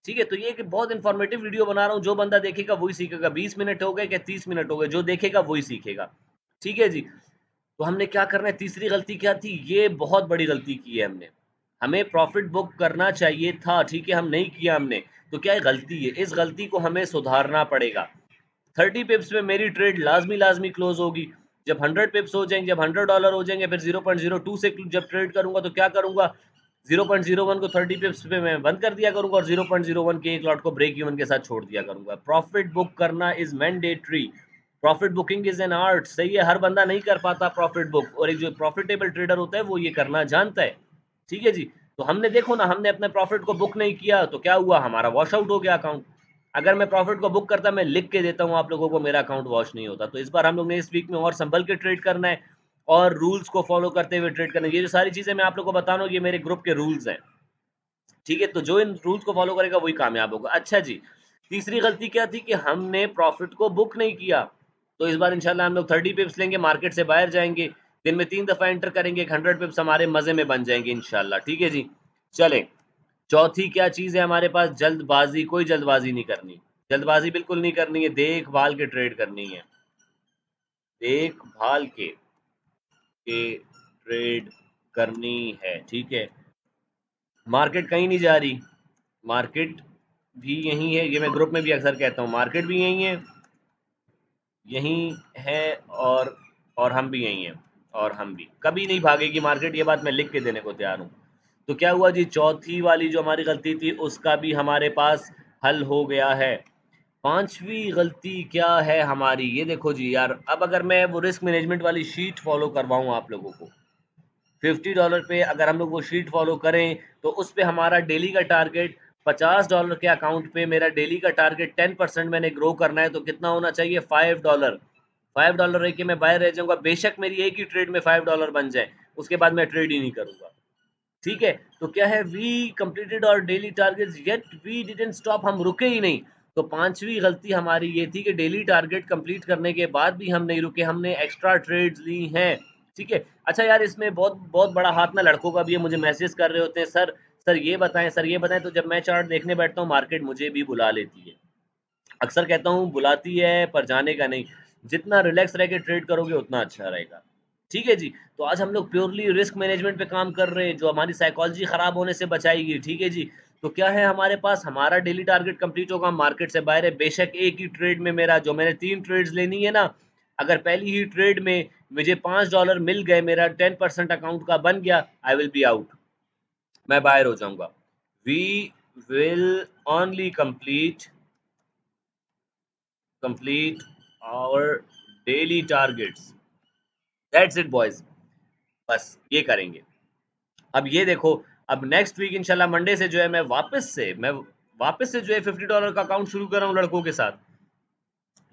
ठीक है। तो ये कि बहुत इन्फॉर्मेटिव वीडियो बना रहा हूँ, जो बंदा देखेगा वही सीखेगा। 20 मिनट हो गए क्या 30 मिनट हो गए, जो देखेगा वही सीखेगा, ठीक है जी। तो हमने क्या करना है, तीसरी गलती क्या थी, ये बहुत बड़ी गलती की है हमने। हमें प्रॉफिट बुक करना चाहिए था, ठीक है, हम नहीं किया हमने। तो क्या गलती है, इस गलती को हमें सुधारना पड़ेगा। 30 पिप्स में मेरी ट्रेड लाजमी लाजमी क्लोज होगी। जब 100 पिप्स हो जाएंगे, जब $100 हो जाएंगे, फिर 0.02 से जब ट्रेड करूंगा तो क्या करूंगा, 0.01 को 30 पिप्स पे मैं बंद कर दिया करूंगा और 0.01 के एक लॉट को ब्रेक इवन के साथ छोड़ दिया करूंगा। प्रॉफिट बुक करना is mandatory. Profit booking is an art, सही है, हर बंदा नहीं कर पाता प्रॉफिट बुक, और एक जो प्रॉफिटेबल ट्रेडर होता है वो ये करना जानता है, ठीक है जी। तो हमने देखो ना, हमने अपने प्रॉफिट को बुक नहीं किया तो क्या हुआ, हमारा वॉश आउट हो गया अकाउंट। अगर मैं प्रॉफिट को बुक करता, मैं लिख के देता हूँ आप लोगों को, मेरा अकाउंट वॉश नहीं होता। तो इस बार हम लोग ने इस वीक में और संभल के ट्रेड करना है और रूल्स को फॉलो करते हुए ट्रेड करना है। ये जो सारी चीजें मैं आप लोगों को बता रहा हूँ, ये मेरे ग्रुप के रूल्स हैं, ठीक है। तो जो इन रूल्स को फॉलो करेगा वही कामयाब होगा। अच्छा जी, तीसरी गलती क्या थी कि हमने प्रॉफिट को बुक नहीं किया। तो इस बार इंशाल्लाह हम लोग 30 पिप्स लेंगे, मार्केट से बाहर जाएंगे, दिन में 3 दफा एंटर करेंगे, 100 पिप्स हमारे मजे में बन जाएंगे इंशाल्लाह, ठीक है जी। चले, चौथी क्या चीज है हमारे पास, जल्दबाजी। कोई जल्दबाजी नहीं करनी, जल्दबाजी बिल्कुल नहीं करनी है, देखभाल के ट्रेड करनी है, देखभाल के ट्रेड करनी है, ठीक है। मार्केट कहीं नहीं जा रही, मार्केट भी यही है, ये मैं ग्रुप में भी अक्सर कहता हूँ, मार्केट भी यही है, यही है, और हम भी यही हैं, और हम भी कभी नहीं भागेगी मार्केट, ये बात मैं लिख के देने को तैयार हूँ। तो क्या हुआ जी, चौथी वाली जो हमारी गलती थी उसका भी हमारे पास हल हो गया है। पांचवी गलती क्या है हमारी, ये देखो जी यार, अब अगर मैं वो रिस्क मैनेजमेंट वाली शीट फॉलो करवाऊँ आप लोगों को, $50 पे अगर हम लोग वो शीट फॉलो करें तो उस पे हमारा डेली का टारगेट, $50 के अकाउंट पे मेरा डेली का टारगेट 10% मैंने ग्रो करना है, तो कितना होना चाहिए, $5। $5 रह के मैं बाहर रह जाऊंगा, बेशक मेरी एक ही ट्रेड में $5 बन जाए, उसके बाद मैं ट्रेड ही नहीं करूंगा, ठीक है। तो क्या है, वी कंप्लीटेड और daily targets yet we didn't stop, हम रुके ही नहीं। तो पांचवी गलती हमारी ये थी कि डेली टारगेट कंप्लीट करने के बाद भी हम नहीं रुके, हमने एक्स्ट्रा ट्रेड्स ली हैं, ठीक है। अच्छा यार, इसमें बहुत बहुत बड़ा हाथ ना लड़कों का भी है, मुझे मैसेज कर रहे होते हैं, सर सर ये बताएं, सर ये बताएं। तो जब मैं चार्ट देखने बैठता हूँ मार्केट मुझे भी बुला लेती है, अक्सर कहता हूँ बुलाती है पर जाने का नहीं। जितना रिलैक्स रह के ट्रेड करोगे उतना अच्छा रहेगा, ठीक है जी। तो आज हम लोग प्योरली रिस्क मैनेजमेंट पे काम कर रहे हैं, जो हमारी साइकोलॉजी खराब होने से बचाएगी, ठीक है जी। तो क्या है हमारे पास, हमारा डेली टारगेट कंप्लीट होगा, मार्केट से बाहर है, बेशक एक ही ट्रेड में मेरा, जो मैंने 3 ट्रेड्स लेनी है ना, अगर पहली ही ट्रेड में मुझे $5 मिल गए, मेरा 10% अकाउंट का बन गया, आई विल बी आउट, मैं बाहर हो जाऊंगा। We will only complete our daily targets, that's it boys, बस ये करेंगे। अब ये देखो, अब नेक्स्ट वीक इंशाल्लाह मंडे से जो है मैं वापस से जो है $50 का अकाउंट शुरू कर रहा हूँ लड़कों के साथ।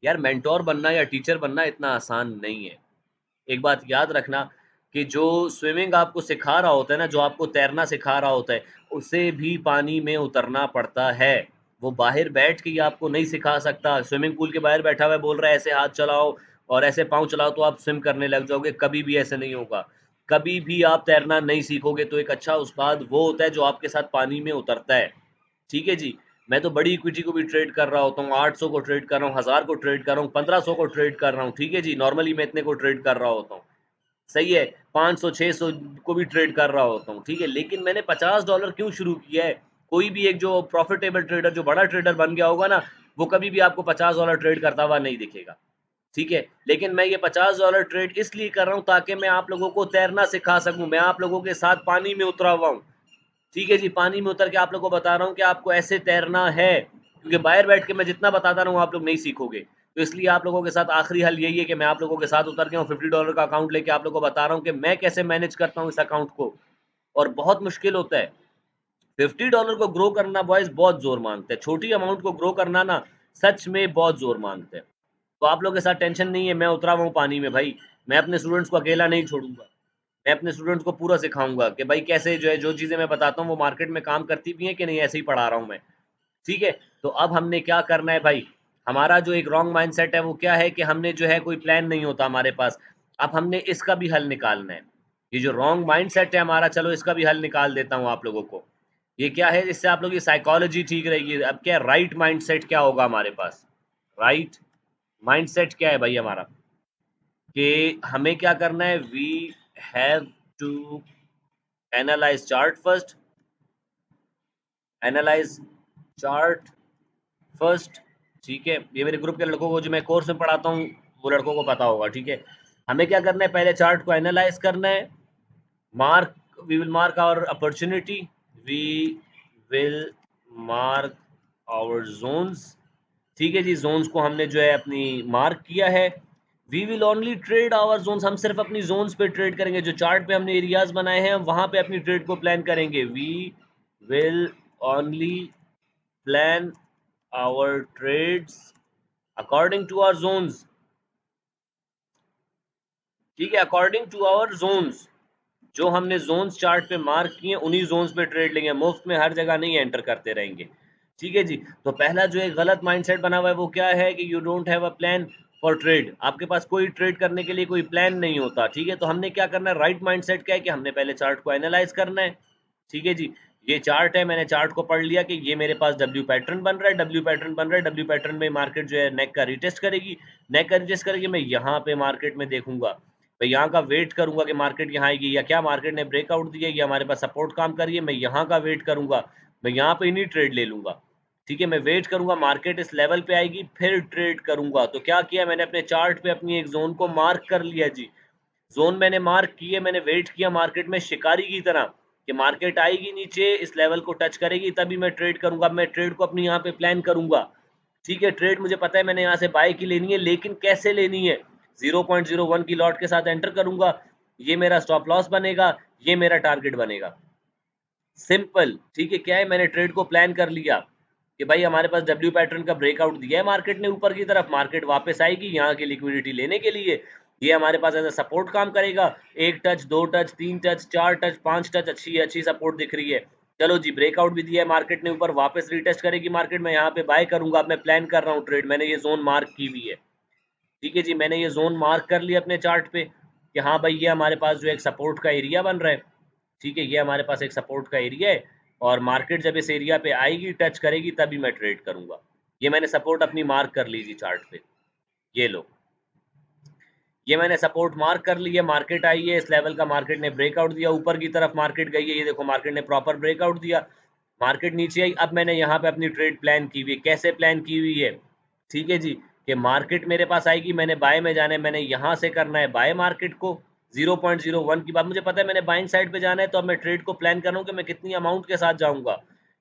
यार मेंटोर बनना या टीचर बनना इतना आसान नहीं है। एक बात याद रखना कि जो स्विमिंग आपको सिखा रहा होता है ना, जो आपको तैरना सिखा रहा होता है, उसे भी पानी में उतरना पड़ता है। वो बाहर बैठ के ही आपको नहीं सिखा सकता। स्विमिंग पूल के बाहर बैठा हुआ है, बोल रहा है ऐसे हाथ चलाओ और ऐसे पाँव चलाओ तो आप स्विम करने लग जाओगे, कभी भी ऐसे नहीं होगा। कभी भी आप तैरना नहीं सीखोगे। तो एक अच्छा उस्ताद वो होता है जो आपके साथ पानी में उतरता है, ठीक है जी। मैं तो बड़ी इक्विटी को भी ट्रेड कर रहा होता हूँ, 800 को ट्रेड कर रहा हूँ, 1000 को ट्रेड कर रहा हूँ, 1500 को ट्रेड कर रहा हूँ, ठीक है जी, नॉर्मली मैं इतने को ट्रेड कर रहा होता हूँ, सही है, 500 600 को भी ट्रेड कर रहा होता हूँ, ठीक है, लेकिन मैंने $50 क्यों शुरू किया है? कोई भी एक जो प्रॉफिटेबल ट्रेडर, जो बड़ा ट्रेडर बन गया होगा ना, वो कभी भी आपको $50 ट्रेड करता हुआ नहीं दिखेगा, ठीक है, लेकिन मैं ये $50 ट्रेड इसलिए कर रहा हूँ ताकि मैं आप लोगों को तैरना सिखा सकूँ, मैं आप लोगों के साथ पानी में उतरा हुआ हूँ, ठीक है जी, पानी में उतर के आप लोगों को बता रहा हूँ कि आपको ऐसे तैरना है, क्योंकि बाहर बैठ के मैं जितना बताता रहूँ आप लोग नहीं सीखोगे। तो इसलिए आप लोगों के साथ आखिरी हल यही है कि मैं आप लोगों के साथ उतर के हूँ, $50 का अकाउंट लेके आप लोगों को बता रहा हूँ कि मैं कैसे मैनेज करता हूँ इस अकाउंट को, और बहुत मुश्किल होता है। $50 को ग्रो करना बॉयज़ बहुत ज़ोर माँगता है। छोटी अमाउंट को ग्रो करना ना सच में बहुत ज़ोर माँगता है। तो आप लोगों के साथ टेंशन नहीं है, मैं उतरा हुआ हूँ पानी में भाई। मैं अपने स्टूडेंट्स को अकेला नहीं छोड़ूँगा। मैं अपने स्टूडेंट्स को पूरा सिखाऊँगा कि भाई कैसे जो है, जो चीज़ें मैं बताता हूँ वो मार्केट में काम करती भी हैं कि नहीं, ऐसे ही पढ़ा रहा हूँ मैं। ठीक है? तो अब हमने क्या करना है भाई, हमारा जो एक रॉन्ग माइंडसेट है वो क्या है कि हमने जो है कोई प्लान नहीं होता हमारे पास। अब हमने इसका भी हल निकालना है। ये जो रॉन्ग माइंडसेट है हमारा, चलो इसका भी हल निकाल देता हूँ आप लोगों को। ये क्या है, जिससे आप लोग की साइकोलॉजी ठीक रहेगी। अब क्या राइट माइंडसेट क्या होगा हमारे पास? राइट माइंडसेट क्या है भाई हमारा? कि हमें क्या करना है, we have to analyse chart first, analyse chart first, ठीक है? ये मेरे ग्रुप के लड़कों को, जो मैं कोर्स में पढ़ाता हूँ, वो लड़कों को पता होगा, ठीक है? हमें क्या करना है, पहले चार्ट को एनालाइज़ करना है, mark we will mark our opportunity, we will mark our zones, ठीक है जी, ज़ोन्स को हमने जो है अपनी मार्क किया है। We will only trade our zones, हम सिर्फ़ अपनी ज़ोन्स पे ट्रेड करेंगे, जो चार्ट पे हमने एरियाज़ बनाए हैं, वहाँ पे अपनी ट्रेड को प्लान करेंगे। We will only plan our trades according to our zones, ठीक है? अकॉर्डिंग टू आवर ज़ोन्स, जो हमने ज़ोन्स चार्ट पे मार्क किए हैं, उन्हीं ज़ोन्स पे ट्रेड लेंगे, मुफ्त में हर जगह नहीं एंटर करते रहेंगे, ठीक है जी? तो पहला जो एक गलत माइंडसेट बना हुआ है वो क्या है कि you don't have a plan for trade, आपके पास कोई ट्रेड करने के लिए कोई प्लान नहीं होता, ठीक है? तो हमने क्या करना है, राइट माइंडसेट क्या है कि हमने पहले चार्ट को एनालाइज़ करना है, ठीक है जी? ये चार्ट है, मैंने चार्ट को पढ़ लिया कि ये मेरे पास डब्ल्यू पैटर्न बन रहा है, डब्ल्यू पैटर्न बन रहा है, डब्ल्यू पैटर्न में मार्केट जो है नेक का रिटेस्ट करेगी, नेक का रिटेस्ट करेगी, मैं यहाँ पे मार्केट में देखूँगा, मैं यहाँ का वेट करूँगा कि मार्केट यहाँ आएगी, या क्या मार्केट ने ब्रेकआउट दिया है, या हमारे पास सपोर्ट काम कर रही है, मैं यहाँ का वेट करूँगा, मैं यहाँ पे इन्हीं ट्रेड ले लूँगा, ठीक है? मैं वेट करूँगा, मार्केट इस लेवल पे आएगी, फिर ट्रेड करूँगा। तो क्या किया मैंने, अपने चार्ट पे अपनी एक ज़ोन को मार्क कर लिया जी। ज़ोन मैंने मार्क किए, मैंने वेट किया मार्केट में शिकारी की तरह कि मार्केट आएगी नीचे, इस लेवल को टच करेगी, तभी मैं ट्रेड करूँगा। मैं ट्रेड को अपनी यहाँ पे प्लान करूँगा, ठीक है? ट्रेड मुझे पता है मैंने यहाँ से बाय की लेनी है, लेकिन कैसे लेनी है? 0.01 की लॉट के साथ एंटर करूँगा, ये मेरा स्टॉप लॉस बनेगा, ये मेरा टारगेट बनेगा। सिंपल, ठीक है? क्या है, मैंने ट्रेड को प्लान कर लिया कि भाई हमारे पास डब्ल्यू पैटर्न का ब्रेकआउट दिया है मार्केट ने ऊपर की तरफ, मार्केट वापस आएगी यहाँ की लिक्विडिटी लेने के लिए, ये हमारे पास एज़ अ सपोर्ट काम करेगा, 1 touch, 2 touch, 3 touch, 4 touch, 5 touch, अच्छी सपोर्ट दिख रही है। चलो जी, ब्रेकआउट भी दिया है मार्केट ने ऊपर, वापस रीटेस्ट करेगी मार्केट, मैं यहाँ पे बाय करूँगा। अब मैं प्लान कर रहा हूँ ट्रेड, मैंने ये ज़ोन मार्क की हुई है, ठीक है जी? मैंने ये ज़ोन मार्क कर लिया अपने चार्ट पे कि हाँ भाई, ये हमारे पास जो एक सपोर्ट का एरिया बन रहा है। ठीक है, ये हमारे पास एक सपोर्ट का एरिया है, और मार्केट जब इस एरिया पे आएगी, टच करेगी, तभी मैं ट्रेड करूँगा। ये मैंने सपोर्ट अपनी मार्क कर ली जी चार्ट पे, ये लो। ये मैंने सपोर्ट मार्क कर ली है, मार्केट आई है, इस लेवल का मार्केट ने ब्रेकआउट दिया, ऊपर की तरफ मार्केट गई है, ये देखो मार्केट ने प्रॉपर ब्रेकआउट दिया, मार्केट नीचे आई, अब मैंने यहाँ पे अपनी ट्रेड प्लान की हुई है। कैसे प्लान की हुई है? ठीक है जी, कि मार्केट मेरे पास आएगी, मैंने बाय में जाना है, मैंने यहाँ से करना है बाय मार्केट को, 0.01 की बात मुझे पता है, मैंने बाइंग साइड पे जाना है, तो अब मैं ट्रेड को प्लान कर रहा हूँ कि मैं कितनी अमाउंट के साथ जाऊँगा।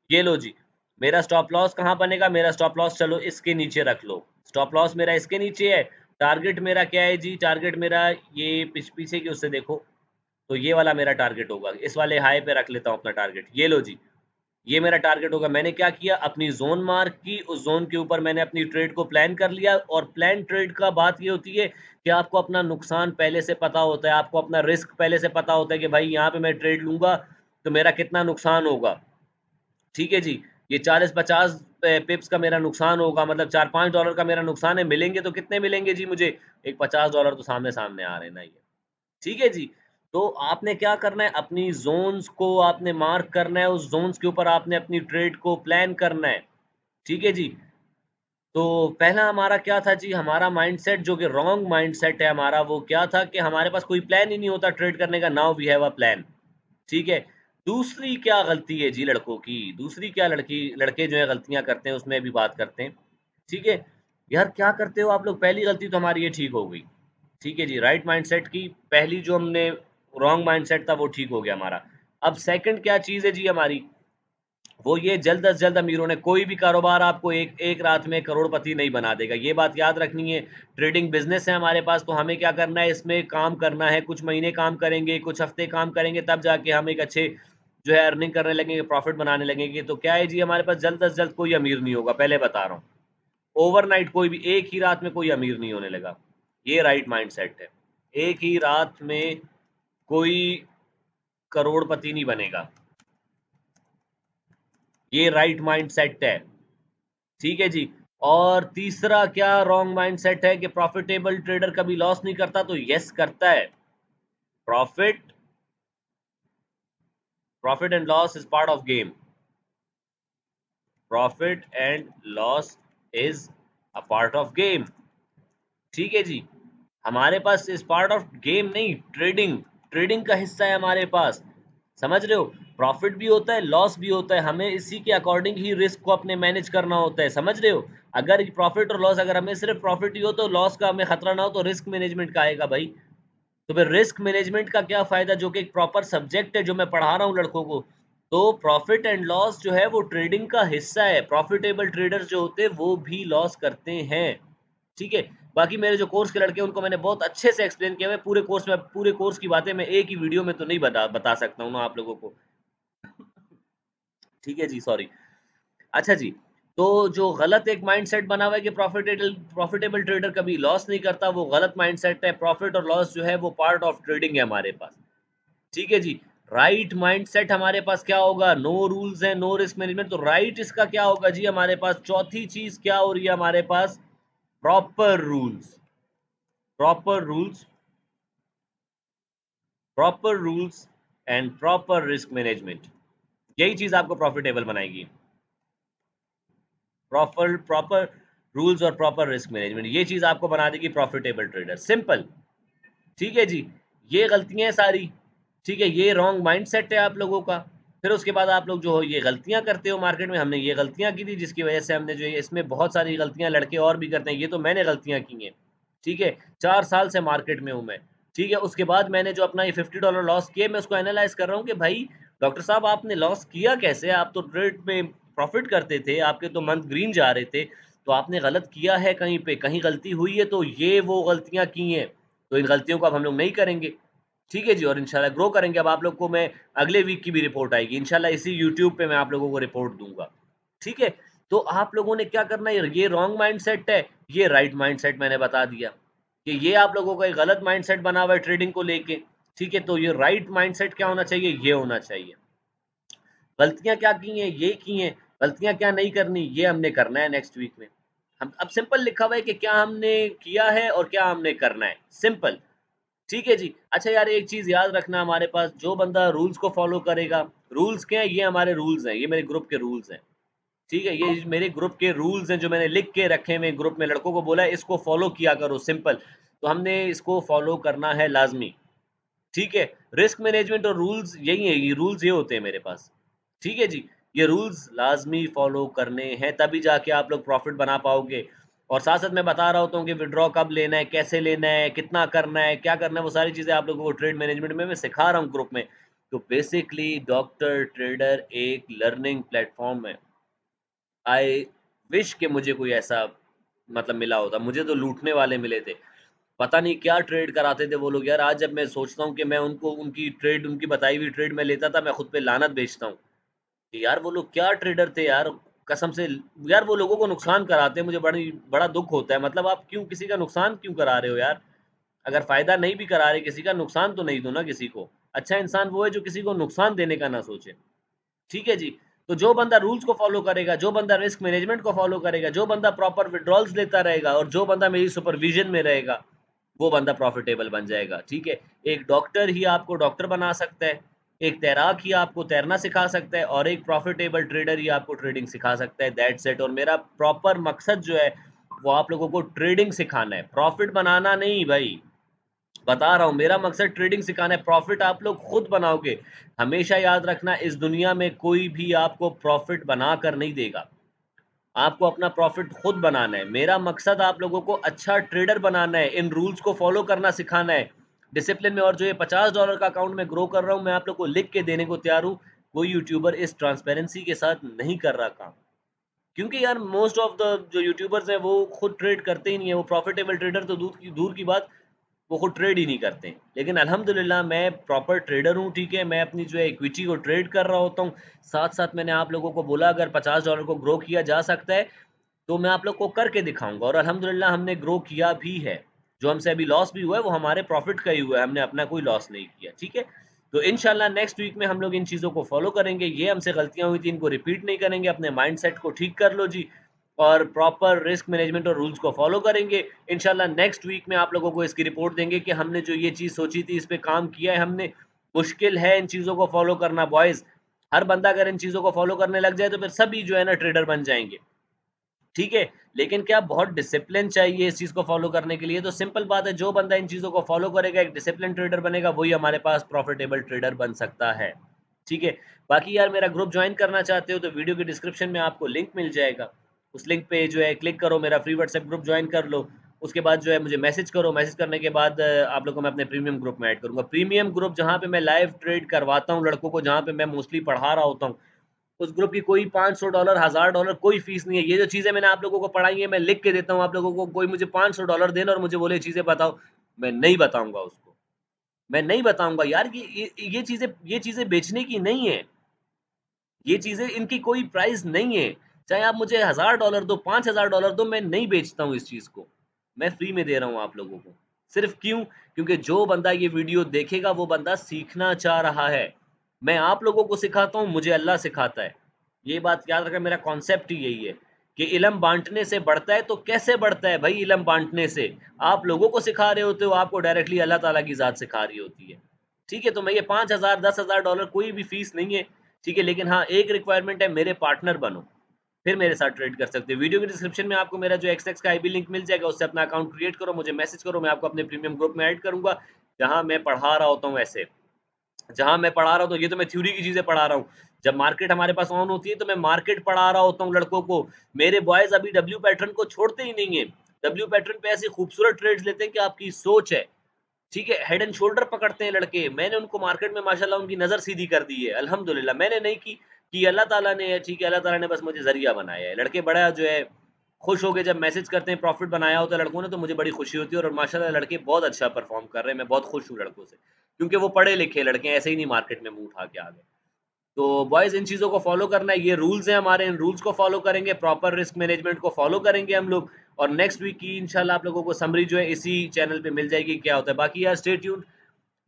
ये लो जी, मेरा स्टॉप लॉस कहाँ बनेगा? मेरा स्टॉप लॉस चलो इसके नीचे रख लो। स्टॉप लॉस मेरा इसके नीचे है, टारगेट मेरा क्या है जी? टारगेट मेरा ये पीछे की उससे देखो, तो ये वाला मेरा टारगेट होगा। इस वाले हाई पे रख लेता हूँ अपना टारगेट। ये लो जी, ये मेरा टारगेट होगा। मैंने क्या किया? अपनी ज़ोन मार्क की, उस ज़ोन के ऊपर मैंने अपनी ट्रेड को प्लान कर लिया, और प्लान ट्रेड का बात ये होती है कि आपको अपना नुकसान पहले से पता होता है, आपको अपना रिस्क पहले से पता होता है कि भाई यहाँ पे मैं ट्रेड लूँगा, तो मेरा कितना नुकसान होगा। ठीक है जी, ये 40-50 पिप्स का मेरा नुकसान होगा, मतलब $4-5 का मेरा नुकसान है, मिलेंगे तो कितने मिलेंगे जी मुझे? एक $50 तो सामने-सामने आ रहे हैं ना ये। ठीक है जी? तो आपने क्या करना है, अपनी ज़ोन्स को आपने मार्क करना है, उस ज़ोन्स के ऊपर आपने अपनी ट्रेड को प्लान करना है। ठीक है जी। तो पहला हमारा क्या था जी, हमारा माइंडसेट जो कि रॉन्ग माइंडसेट है हमारा, वो क्या था कि हमारे पास कोई प्लान ही नहीं होता ट्रेड करने का। Now we have a plan. ठीक है। दूसरी क्या गलती है जी लड़कों की, दूसरी क्या लड़के जो है गलतियां करते हैं, उसमें भी बात करते हैं। ठीक है। यार क्या करते हो आप लोग, पहली गलती तो हमारी ये ठीक हो गई। ठीक है जी, राइट माइंडसेट की पहली जो हमने रॉन्ग माइंडसेट था वो ठीक हो गया हमारा। अब सेकंड क्या चीज़ है जी हमारी, वो ये जल्द से जल्द अमीर होने। कोई भी कारोबार आपको एक एक रात में करोड़पति नहीं बना देगा, ये बात याद रखनी है। ट्रेडिंग बिजनेस है हमारे पास, तो हमें क्या करना है, इसमें काम करना है। कुछ महीने काम करेंगे, कुछ हफ्ते काम करेंगे, तब जाके हम एक अच्छे जो है अर्निंग करने लगेंगे, प्रॉफिट बनाने लगेंगे। तो क्या है जी, हमारे पास जल्द से जल्द कोई अमीर नहीं होगा, पहले बता रहा हूँ। ओवरनाइट कोई भी एक ही रात में कोई अमीर नहीं होने लगा। ये राइट माइंडसेट है। एक ही रात में कोई करोड़पति नहीं बनेगा, ये राइट माइंडसेट है। ठीक है जी। और तीसरा क्या रॉन्ग माइंडसेट है कि प्रॉफिटेबल ट्रेडर कभी लॉस नहीं करता, तो यस करता है। Profit profit and loss is part of game. Profit and loss is a part of game. ठीक है जी। हमारे पास इस पार्ट ऑफ गेम नहीं, ट्रेडिंग ट्रेडिंग का हिस्सा है हमारे पास। समझ रहे हो, प्रॉफिट भी होता है, लॉस भी होता है, हमें इसी के अकॉर्डिंग ही रिस्क को अपने मैनेज करना होता है। समझ रहे हो, अगर प्रॉफिट और लॉस, अगर हमें सिर्फ प्रॉफिट ही हो तो लॉस का हमें खतरा ना हो, तो रिस्क मैनेजमेंट का आएगा भाई। तो फिर रिस्क मैनेजमेंट का क्या फायदा, जो कि एक प्रॉपर सब्जेक्ट है जो मैं पढ़ा रहा हूँ लड़कों को। तो प्रॉफिट एंड लॉस जो है वो ट्रेडिंग का हिस्सा है। प्रॉफिटेबल ट्रेडर्स जो होते हैं वो भी लॉस करते हैं। ठीक है। बाकी मेरे जो कोर्स के लड़के हैं उनको मैंने बहुत अच्छे से एक्सप्लेन किया है। पूरे कोर्स की बातें मैं एक ही वीडियो में तो नहीं बता सकता हूँ ना आप लोगों को। ठीक है जी, सॉरी। अच्छा जी। तो जो गलत एक माइंडसेट बना हुआ है कि प्रॉफिटेबल प्रॉफिटेबल ट्रेडर कभी लॉस नहीं करता, वो गलत माइंडसेट है। प्रॉफिट और लॉस जो है वो पार्ट ऑफ ट्रेडिंग है हमारे पास। ठीक है जी। राइट माइंडसेट हमारे पास क्या होगा, नो रूल्स है, नो रिस्क मैनेजमेंट। तो राइट इसका क्या होगा जी, हमारे पास चौथी चीज क्या हो रही है हमारे पास, proper rules. Proper rules proper rules and proper risk management, यही चीज आपको प्रॉफिटेबल बनाएगी। प्रॉपर प्रॉपर रूल्स और प्रॉपर रिस्क मैनेजमेंट, ये चीज आपको बना देगी प्रॉफिटेबल ट्रेडर। सिंपल। ठीक है जी। ये गलतियां हैं सारी। ठीक है, ये रॉन्ग माइंडसेट है आप लोगों का। फिर उसके बाद आप लोग जो हो ये गलतियां करते हो मार्केट में। हमने ये गलतियां की थी जिसकी वजह से हमने जो है इसमें बहुत सारी गलतियां लड़के और भी करते हैं, ये तो मैंने गलतियां की हैं। ठीक है। 4 साल से मार्केट में हूं मैं। ठीक है। उसके बाद मैंने जो अपना ये $50 लॉस किए, मैं उसको एनालाइज कर रहा हूँ कि भाई डॉक्टर साहब आपने लॉस किया कैसे, आप तो ट्रेड पे प्रॉफिट करते थे, आपके तो मंथ ग्रीन जा रहे थे। तो आपने गलत किया है, कहीं पे कहीं गलती हुई है, तो ये वो गलतियां की हैं। तो इन गलतियों को अब हम लोग नहीं करेंगे। ठीक है जी। और इंशाल्लाह ग्रो करेंगे। अब आप लोग को मैं अगले वीक की भी रिपोर्ट आएगी इंशाल्लाह, इसी यूट्यूब पे मैं आप लोगों को रिपोर्ट दूंगा। ठीक है। तो आप लोगों ने क्या करना है, ये रॉन्ग माइंडसेट है, ये राइट माइंडसेट मैंने बता दिया कि ये आप लोगों का एक गलत माइंडसेट बना हुआ है ट्रेडिंग को लेके। ठीक है। तो ये राइट माइंडसेट क्या होना चाहिए, ये होना चाहिए। गलतियां क्या की हैं, ये की हैं। गलतियां क्या नहीं करनी, ये हमने करना है नेक्स्ट वीक में। हम अब सिंपल लिखा हुआ है कि क्या हमने किया है और क्या हमने करना है, सिंपल। ठीक है जी। अच्छा यार, एक चीज़ याद रखना, हमारे पास जो बंदा रूल्स को फ़ॉलो करेगा, रूल्स क्या हैं? ये हमारे रूल्स हैं, ये मेरे ग्रुप के रूल्स हैं। ठीक है? ये मेरे ग्रुप के रूल्स हैं जो मैंने लिख के रखे हुए हैं ग्रुप में, लड़कों को बोला है इसको फ़ॉलो किया करो, सिंपल। तो हमने इसको फ़ॉलो करना है लाज़मी। ठीक है? रिस्क मैनेजमेंट और रूल्स यही है, ये रूल्स ये होते हैं मेरे पास। ठीक है जी? ये रूल्स लाज़मी फ़ॉलो करने हैं, तभी जाके आप लोग प्रॉफ़िट बना पाओगे। और साथ-साथ मैं बता रहा होता हूँ कि विथड्रॉ कब लेना है, कैसे लेना है, कितना करना है, क्या करना है, वो सारी चीज़ें आप लोगों को ट्रेड मैनेजमेंट में मैं सिखा रहा हूँ ग्रुप में। तो बेसिकली डॉक्टर ट्रेडर एक लर्निंग प्लेटफ़ॉर्म है। आई विश कि मुझे कोई ऐसा मतलब मिला होता। मुझे तो लूटने वाले मिले थे। पता नहीं क्या ट्रेड कराते थे वो लोग यार। आज जब मैं सोचता हूँ कि मैं उनको उनकी ट्रेड, उनकी बताई हुई ट्रेड मैं लेता था, मैं खुद पे लानत बेचता हूँ कि यार वो लोग क्या ट्रेडर थे यार, कसम से। यार वो लोगों को नुकसान कराते हैं, मुझे बड़ा दुःख होता है। मतलब आप क्यों किसी का नुकसान क्यों करा रहे हो यार? अगर फ़ायदा नहीं भी करा रहे किसी का, नुकसान तो नहीं दो ना किसी को। अच्छा इंसान वो है जो किसी को नुकसान देने का ना सोचे। ठीक है जी। तो जो बंदा रूल्स को फ़ॉलो करेगा, जो बंदा रिस्क मैनेजमेंट को फ़ॉलो करेगा, जो बंदा प्रॉपर विथड्रॉल्स लेता रहेगा और जो बंदा मेरी सुपरविज़न में रहेगा, वो बंदा प्रॉफ़िटेबल बन जाएगा। ठीक है? एक डॉक्टर ही आपको डॉक्टर बना सकता है। एक तैराक ही आपको तैरना सिखा सकता है और एक प्रॉफिटेबल ट्रेडर ही आपको ट्रेडिंग सिखा सकता है, दैट्स इट। और मेरा प्रॉपर मकसद जो है वो आप लोगों को ट्रेडिंग सिखाना है, प्रॉफिट बनाना नहीं भाई। बता रहा हूँ, मेरा मकसद ट्रेडिंग सिखाना है, प्रॉफिट आप लोग खुद बनाओगे। हमेशा याद रखना, इस दुनिया में कोई भी आपको प्रॉफिट बना कर नहीं देगा, आपको अपना प्रॉफिट खुद बनाना है। मेरा मकसद आप लोगों को अच्छा ट्रेडर बनाना है, इन रूल्स को फॉलो करना सिखाना है डिसिप्लिन में। और जो ये $50 का अकाउंट मैं ग्रो कर रहा हूँ, मैं आप लोग को लिख के देने को तैयार हूँ। कोई यूट्यूबर इस ट्रांसपेरेंसी के साथ नहीं कर रहा काम, क्योंकि यार मोस्ट ऑफ द जो यूट्यूबर्स हैं वो खुद ट्रेड करते ही नहीं है। वो प्रॉफिटेबल ट्रेडर तो दूर की बात, वो खुद ट्रेड ही नहीं करते हैं। लेकिन अल्हम्दुलिल्लाह मैं प्रॉपर ट्रेडर हूँ, ठीक है। मैं अपनी जो है इक्विटी को ट्रेड कर रहा होता हूँ। साथ-साथ मैंने आप लोगों को बोला अगर $50 को ग्रो किया जा सकता है, तो मैं आप लोग को करके दिखाऊँगा, और अल्हम्दुलिल्लाह हमने ग्रो किया भी है। जो हमसे अभी लॉस भी हुआ है, वो हमारे प्रॉफ़िट का ही हुआ है, हमने अपना कोई लॉस नहीं किया, ठीक है? तो इंशाल्लाह नेक्स्ट वीक में हम लोग इन चीज़ों को फ़ॉलो करेंगे। ये हमसे गलतियाँ हुई थी, इनको रिपीट नहीं करेंगे। अपने माइंडसेट को ठीक कर लो जी, और प्रॉपर रिस्क मैनेजमेंट और रूल्स को फ़ॉलो करेंगे। इंशाल्लाह नेक्स्ट वीक में आप लोगों को इसकी रिपोर्ट देंगे कि हमने जो ये चीज़ सोची थी, इस पे काम किया है हमने। मुश्किल है इन चीज़ों को फ़ॉलो करना बॉयज़। हर बंदा अगर इन चीज़ों को फ़ॉलो करने लग जाए, तो फिर सभी जो है ना ट्रेडर बन जाएँगे। ठीक है, लेकिन क्या बहुत डिसिप्लिन चाहिए इस चीज़ को फ़ॉलो करने के लिए। तो सिंपल बात है, जो बंदा इन चीज़ों को फ़ॉलो करेगा, एक डिसिप्लिन ट्रेडर बनेगा, वही हमारे पास प्रॉफ़िटेबल ट्रेडर बन सकता है। ठीक है? बाकी यार मेरा ग्रुप जॉइन करना चाहते हो तो वीडियो के डिस्क्रिप्शन में आपको लिंक मिल जाएगा। उस लिंक पे जो है क्लिक करो, मेरा फ्री व्हाट्सएप ग्रुप जॉइन कर लो। उसके बाद जो है मुझे मैसेज करो, मैसेज करने के बाद आप लोगों को मैं अपने प्रीमियम ग्रुप में ऐड करूँगा। प्रीमियम ग्रुप जहाँ पे मैं लाइव ट्रेड करवाता हूँ लड़कों को, जहाँ पे मैं मोस्टली पढ़ा रहा होता हूँ। उस ग्रुप की कोई $500, $1000 कोई फ़ीस नहीं है। ये जो चीज़ें मैंने आप लोगों को पढ़ाई हैं, मैं लिख के देता हूँ आप लोगों को। कोई मुझे $500 देना और मुझे बोले चीज़ें बताओ, मैं नहीं बताऊँगा उसको। मैं नहीं बताऊँगा यार, ये चीज़ें बेचने की नहीं है। ये चीज़ें इनकी कोई प्राइस नहीं है। चाहे आप मुझे $1000 दो, $5000 दो, मैं नहीं बेचता हूँ इस चीज़ को। मैं फ्री में दे रहा हूँ आप लोगों को। सिर्फ़ क्यों? क्योंकि जो बंदा ये वीडियो देखेगा वो बंदा सीखना चाह रहा है। मैं आप लोगों को सिखाता हूँ, मुझे अल्लाह सिखाता है। ये बात याद रखें, मेरा कॉन्सेप्ट ही यही है कि इल्म बाँटने से बढ़ता है। तो कैसे बढ़ता है भाई इल्म बाँटने से? आप लोगों को सिखा रहे होते हो, आपको डायरेक्टली अल्लाह ताला की ज़ात सिखा रही होती है। ठीक है? तो मैं ये 5000 $10,000 कोई भी फ़ीस नहीं है। ठीक है, लेकिन हाँ, एक रिक्वायरमेंट है, मेरे पार्टनर बनो, फिर मेरे साथ ट्रेड कर सकते हो। वीडियो के डिस्क्रिप्शन में आपको मेरा जो एक्सएक्स का आईबी लिंक मिल जाएगा, उससे अपना अकाउंट क्रिएट करो, मुझे मैसेज करो, मैं आपको अपने प्रीमियम ग्रुप में ऐड करूँगा, जहाँ मैं पढ़ा रहा होता हूँ ऐसे। जहाँ मैं पढ़ा रहा हूँ, तो ये तो मैं थ्योरी की चीज़ें पढ़ा रहा हूँ। जब मार्केट हमारे पास ऑन होती है, तो मैं मार्केट पढ़ा रहा होता हूँ लड़कों को। मेरे बॉयज़ अभी डब्ल्यू पैटर्न को छोड़ते ही नहीं हैं। डब्ल्यू पैटर्न पे ऐसी खूबसूरत ट्रेड्स लेते हैं कि आपकी सोच है। ठीक है, हेड एंड शोल्डर पकड़ते हैं लड़के। मैंने उनको मार्केट में माशाल्लाह उनकी नज़र सीधी कर दी है, अल्हम्दुलिल्लाह। मैंने नहीं की अल्लाह ताला ने है, ठीक है, अल्लाह ताला ने बस मुझे ज़रिया बनाया है। लड़के बड़ा जो है खुश हो के जब मैसेज करते हैं, प्रॉफ़िट बनाया होता है लड़कों ने, तो मुझे बड़ी खुशी होती है, और माशाल्लाह लड़के बहुत अच्छा परफ़ॉर्म कर रहे हैं। मैं बहुत खुश हूँ लड़कों से, क्योंकि वो पढ़े-लिखे लड़के हैं, ऐसे ही नहीं मार्केट में मुँह उठा के आ गए। तो बॉयज़ इन चीज़ों को फ़ॉलो करना है, ये रूल्स हैं हमारे, इन रूल्स को फ़ॉलो करेंगे, प्रॉपर रिस्क मैनेजमेंट को फ़ॉलो करेंगे हम लोग, और नेक्स्ट वीक की इंशाल्लाह आप लोगों को समरी जो है इसी चैनल पे मिल जाएगी क्या होता है। बाकी यार स्टे ट्यून्ड,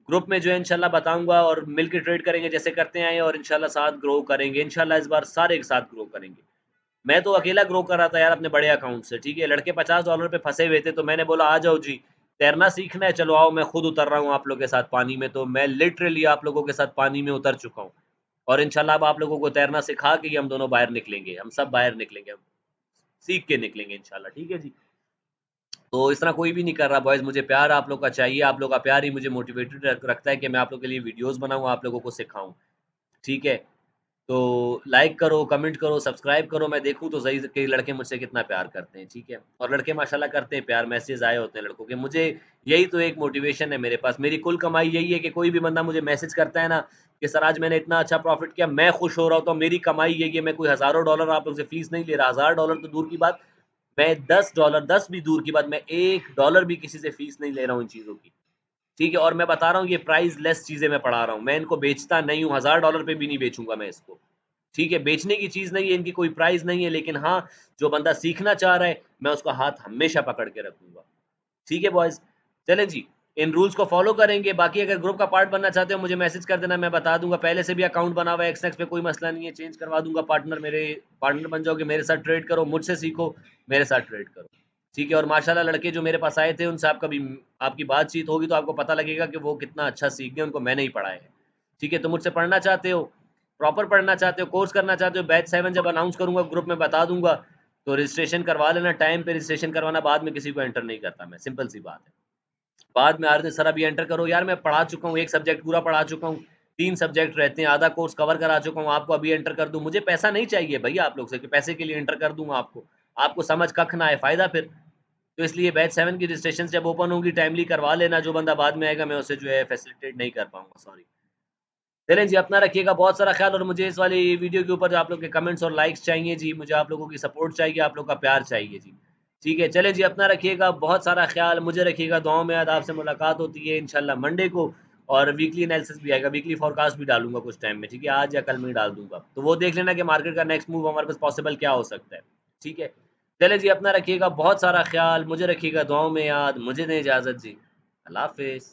ग्रुप में जो है इंशाल्लाह बताऊँगा, और मिल के ट्रेड करेंगे जैसे करते आए हैं, और इंशाल्लाह साथ ग्रो करेंगे। इंशाल्लाह इस बार सारे एक साथ ग्रो करेंगे। मैं तो अकेला ग्रो कर रहा था यार अपने बड़े अकाउंट से, ठीक है? लड़के $50 पे फँसे हुए थे, तो मैंने बोला आ जाओ जी, तैरना सीखना है, चलो आओ, मैं खुद उतर रहा हूँ आप लोगों के साथ पानी में। तो मैं लिटरली आप लोगों के साथ पानी में उतर चुका हूँ, और इंशाल्लाह अब आप लोगों को तैरना सिखा के ही हम दोनों बाहर निकलेंगे। हम सब बाहर निकलेंगे, हम सीख के निकलेंगे इंशाल्लाह, ठीक है जी? तो इस तरह कोई भी नहीं कर रहा बॉयज़, मुझे प्यार आप लोग का चाहिए, आप लोग का प्यार ही मुझे मोटिवेटेड रखता है कि मैं आप लोगों के लिए वीडियोज़ बनाऊँ, आप लोगों को सिखाऊँ, ठीक है? तो लाइक करो, कमेंट करो, सब्सक्राइब करो, मैं देखूँ तो सही कि लड़के मुझसे कितना प्यार करते हैं, ठीक है? और लड़के माशाल्लाह करते हैं प्यार, मैसेज आए होते हैं लड़कों के। मुझे यही तो एक मोटिवेशन है मेरे पास, मेरी कुल कमाई यही है कि कोई भी बंदा मुझे मैसेज करता है ना कि सर आज मैंने इतना अच्छा प्रॉफ़िट किया, मैं खुश हो रहा होता हूँ, मेरी कमाई यही है। मैं कोई हज़ारों डॉलर आप लोग से फ़ीस नहीं ले रहा, $1000 तो दूर की बात, मैं $10, 10 भी दूर की बात, मैं $1 भी किसी से फ़ीस नहीं ले रहा हूँ इन चीज़ों की। ठीक है? और मैं बता रहा हूँ ये प्राइस लेस चीज़ें मैं पढ़ा रहा हूँ। मैं इनको बेचता नहीं हूँ, $1000 पे भी नहीं बेचूँगा मैं इसको। ठीक है? बेचने की चीज़ नहीं है, इनकी कोई प्राइस नहीं है, लेकिन हाँ, जो बंदा सीखना चाह रहा है, मैं उसका हाथ हमेशा पकड़ के रखूँगा। ठीक है बॉयज़? चलें जी, इन रूल्स को फ़ॉलो करेंगे। बाकी अगर ग्रुप का पार्ट बनना चाहते हो, मुझे मैसेज कर देना, मैं बता दूँगा। पहले से भी अकाउंट बना हुआ है एक्सएक्स पे, कोई मसला नहीं है, चेंज करवा दूँगा। पार्टनर बन जाओगे, मेरे साथ ट्रेड करो, मुझसे सीखो, मेरे साथ ट्रेड करो। ठीक है? और माशाल्लाह लड़के जो मेरे पास आए थे, उनसे आपकी बातचीत होगी तो आपको पता लगेगा कि वो कितना अच्छा सीख गए, उनको मैंने ही पढ़ाया है। ठीक है? तो मुझसे पढ़ना चाहते हो, प्रॉपर पढ़ना चाहते हो, कोर्स करना चाहते हो, बैच 7 जब अनाउंस करूँगा ग्रुप में बता दूँगा, तो रजिस्ट्रेशन करवा लेना, टाइम पे रजिस्ट्रेशन करवाना, बाद में किसी को एंटर नहीं करता मैं, सिंपल सी बात है। बाद में आते सर अभी एंटर करो, यार मैं पढ़ा चुका हूँ, 1 सब्जेक्ट पूरा पढ़ा चुका हूँ, 3 सब्जेक्ट रहते हैं, आधा कोर्स कवर करा चुका हूँ, आपको अभी एंटर कर दूँ। मुझे पैसा नहीं चाहिए भैया आप लोग से कि पैसे के लिए एंटर कर दूँगा आपको। आपको समझ कख ना आए, फ़ायदा फिर? तो इसलिए बैच 7 की रजिस्ट्रेशन जब ओपन होंगी टाइमली करवा लेना, जो बंदा बाद में आएगा मैं उसे जो है फैसिलिटेट नहीं कर पाऊँगा, सॉरी। चलें जी, अपना रखिएगा बहुत सारा ख़्याल और मुझे इस वाली वीडियो के ऊपर जो आप लोग के कमेंट्स और लाइक्स चाहिए जी, मुझे आप लोगों की सपोर्ट चाहिए, आप लोग का प्यार चाहिए जी। ठीक है, चलें जी, अपना रखिएगा बहुत सारा ख़्याल, मुझे रखिएगा दुआओं में याद, आपसे मुलाकात होती है इंशाल्लाह मंडे को और वीकली एनालिसिस भी आएगा, वीकली फ़ॉरकास्ट भी डालूँगा कुछ टाइम में, ठीक है? आज या कल में ही डाल दूँगा। तो वो देख लेना कि मार्केट का नेक्स्ट मूव हमारे पास पॉसिबल क्या हो सकता है, ठीक है? चलें जी, अपना रखिएगा बहुत सारा ख़्याल, मुझे रखिएगा दुआओं में याद, मुझे दें इजाज़त जी। अल्लाह हाफ़िज़।